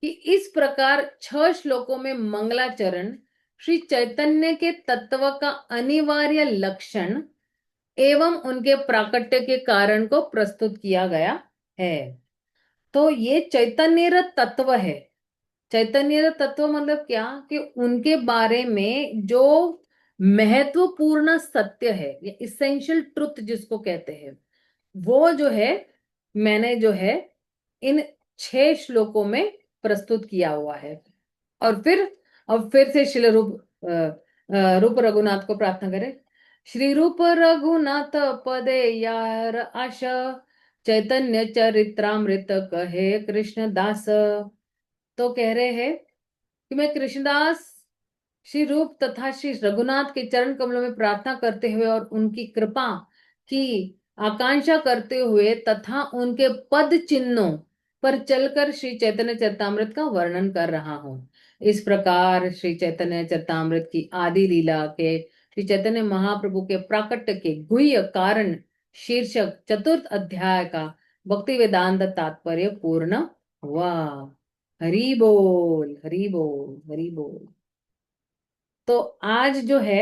कि इस प्रकार 6 श्लोकों में मंगलाचरण श्री चैतन्य के तत्व का अनिवार्य लक्षण एवं उनके प्राकट्य के कारण को प्रस्तुत किया गया है। तो ये चैतन्य तत्व है। चैतन्य तत्व मतलब क्या? कि उनके बारे में जो महत्वपूर्ण सत्य है, ये इसेंशियल ट्रुथ जिसको कहते हैं, वो जो है मैंने जो है इन 6 श्लोकों में प्रस्तुत किया हुआ है। और फिर अब फिर से शिल रूप रूप रघुनाथ को प्रार्थना करें। श्री रूप रघुनाथ पदे यार आशा, चैतन्य चरित्रामृत कहे कृष्ण दास। तो कह रहे हैं कि मैं कृष्णदास श्री रूप तथा श्री रघुनाथ के चरण कमलों में प्रार्थना करते हुए और उनकी कृपा की आकांक्षा करते हुए तथा उनके पद चिन्हों पर चलकर श्री चैतन्य चरितामृत का वर्णन कर रहा हूँ। इस प्रकार श्री चैतन्य चरितामृत की आदि लीला के श्री चैतन्य महाप्रभु के प्राकट्य के गुह्य कारण शीर्षक चतुर्थ अध्याय का भक्ति वेदांत तात्पर्य पूर्ण हुआ। हरि बोल, हरि बोल, हरि बोल। तो आज जो है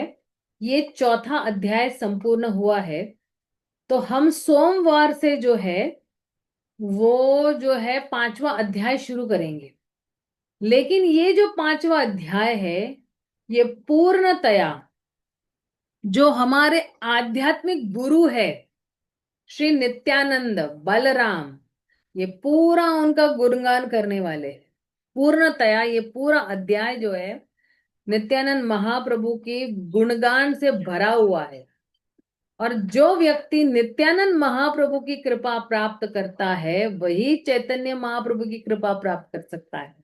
ये चौथा अध्याय संपूर्ण हुआ है। तो हम सोमवार से जो है वो जो है पांचवा अध्याय शुरू करेंगे। लेकिन ये जो पांचवा अध्याय है ये पूर्णतया जो हमारे आध्यात्मिक गुरु है श्री नित्यानंद बलराम, ये पूरा उनका गुणगान करने वाले हैं। पूर्णतया ये पूरा अध्याय जो है नित्यानंद महाप्रभु की गुणगान से भरा हुआ है। और जो व्यक्ति नित्यानंद महाप्रभु की कृपा प्राप्त करता है वही चैतन्य महाप्रभु की कृपा प्राप्त कर सकता है।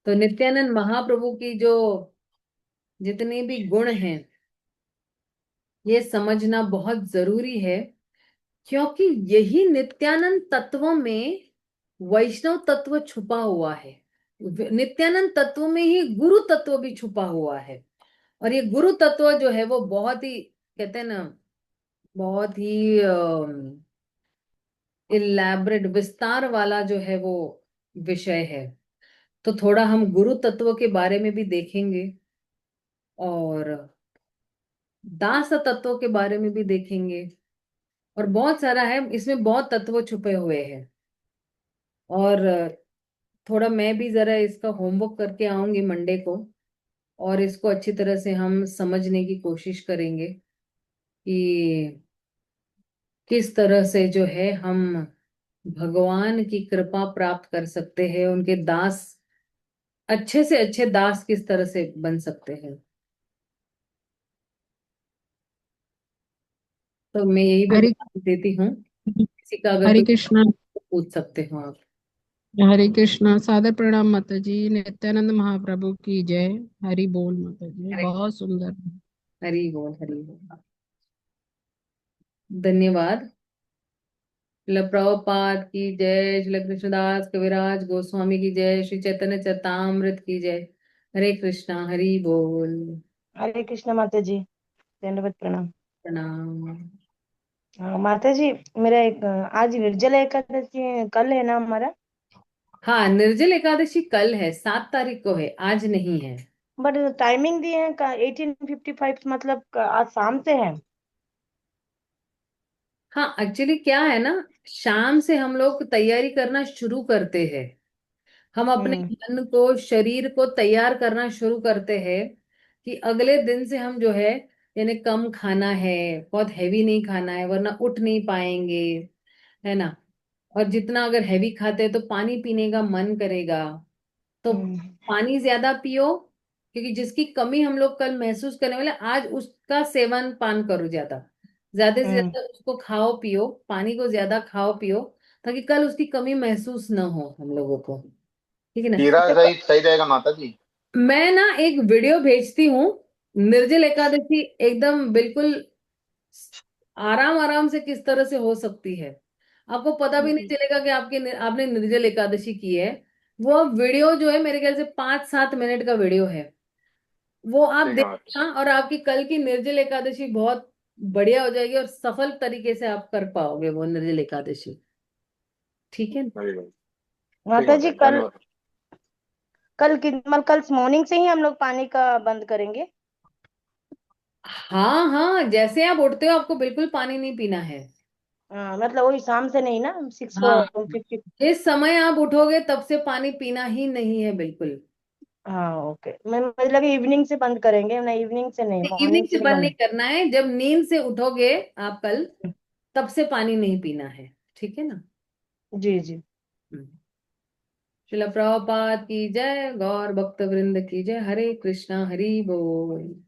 तो नित्यानंद महाप्रभु की जो जितने भी गुण हैं ये समझना बहुत जरूरी है, क्योंकि यही नित्यानंद तत्व में वैष्णव तत्व छुपा हुआ है। नित्यानंद तत्व में ही गुरु तत्व भी छुपा हुआ है। और ये गुरु तत्व जो है वो बहुत ही कहते हैं ना, बहुत ही इलैबोरेट विस्तार वाला जो है वो विषय है। तो थोड़ा हम गुरु तत्व के बारे में भी देखेंगे और दास तत्व के बारे में भी देखेंगे। और बहुत सारा है इसमें, बहुत तत्व छुपे हुए हैं। और थोड़ा मैं भी जरा इसका होमवर्क करके आऊंगी मंडे को, और इसको अच्छी तरह से हम समझने की कोशिश करेंगे कि किस तरह से जो है हम भगवान की कृपा प्राप्त कर सकते हैं, उनके दास, अच्छे से अच्छे दास किस तरह से बन सकते हैं। तो मैं यही पे हरे बता देती हूँ, किसी का अगर हरे कोई कृष्णा। पूछ सकते हो आप। हरे कृष्णा, सादर प्रणाम माता जी। नित्यानंद महाप्रभु की जय। हरि बोल माता जी, हरे, बहुत सुंदर। हरि बोल, हरि बोल। धन्यवाद। श्रील प्रभुपाद की जय, श्रील कृष्णदास कविराज गोस्वामी की जय, श्री चैतन्य चरितामृत की जय। हरे कृष्णा, हरि बोल। हरे कृष्ण माता जी, दंडवत प्रणाम। प्रणाम। हाँ माता जी, मेरा एक आज निर्जल एकादशी कल है ना हमारा। हाँ, निर्जल एकादशी कल है, 7 तारीख को है, आज नहीं है। बट टाइमिंग दिए हैं का 18:55, मतलब आज शाम से है। हाँ, एक्चुअली क्या है ना, शाम से हम लोग तैयारी करना शुरू करते हैं। हम अपने हम्म। मन को, शरीर को तैयार करना शुरू करते हैं कि अगले दिन से हम जो है यानी कम खाना है, बहुत हैवी नहीं खाना है वरना उठ नहीं पाएंगे, है ना। और जितना अगर हैवी खाते हैं तो पानी पीने का मन करेगा, तो हम्म। पानी ज्यादा पियो। क्योंकि जिसकी कमी हम लोग कल महसूस करने वाले, आज उसका सेवन पान करो, ज्यादा ज्यादा से हम्म। ज्यादा उसको खाओ पियो, पानी को ज्यादा खाओ पियो, ताकि कल उसकी कमी महसूस न हो हम लोगों को। ठीक है ना। हीरा अच्छा रहित सही रहेगा माता जी। मैं ना एक वीडियो भेजती हूँ, निर्जल एकादशी एकदम बिल्कुल आराम आराम से किस तरह से हो सकती है। आपको पता भी नहीं चलेगा कि आपने निर्जल एकादशी की है। वो वीडियो जो है मेरे ख्याल से 5-7 मिनट का वीडियो है। वो आप ठीक है माता देखना और आपकी कल की निर्जल एकादशी बहुत बढ़िया हो जाएगी और सफल तरीके से आप कर पाओगे वो निर्जल एकादशी। ठीक है ना? जी। ठीक है माता माता जी, जी, कल धन्यवाद। मतलब कल मॉर्निंग से ही हम लोग पानी का बंद करेंगे। हाँ हाँ, जैसे आप उठते हो आपको बिल्कुल पानी नहीं पीना है। हाँ, मतलब वही शाम से नहीं ना, सिक्स हाँ, 50। जिस समय आप उठोगे तब से पानी पीना ही नहीं है बिल्कुल। हाँ ओके, मैं मतलब इवनिंग से बंद करेंगे ना, इवनिंग से नहीं, इवनिंग मॉर्निंग से से बंद नहीं बंद। करना है, जब नींद से उठोगे आप कल, तब से पानी नहीं पीना है, ठीक है ना। जी जी। हम्म। शिला प्रभुपाद की जय, गौर भक्त वृंद की जय, हरे कृष्णा हरि बोल।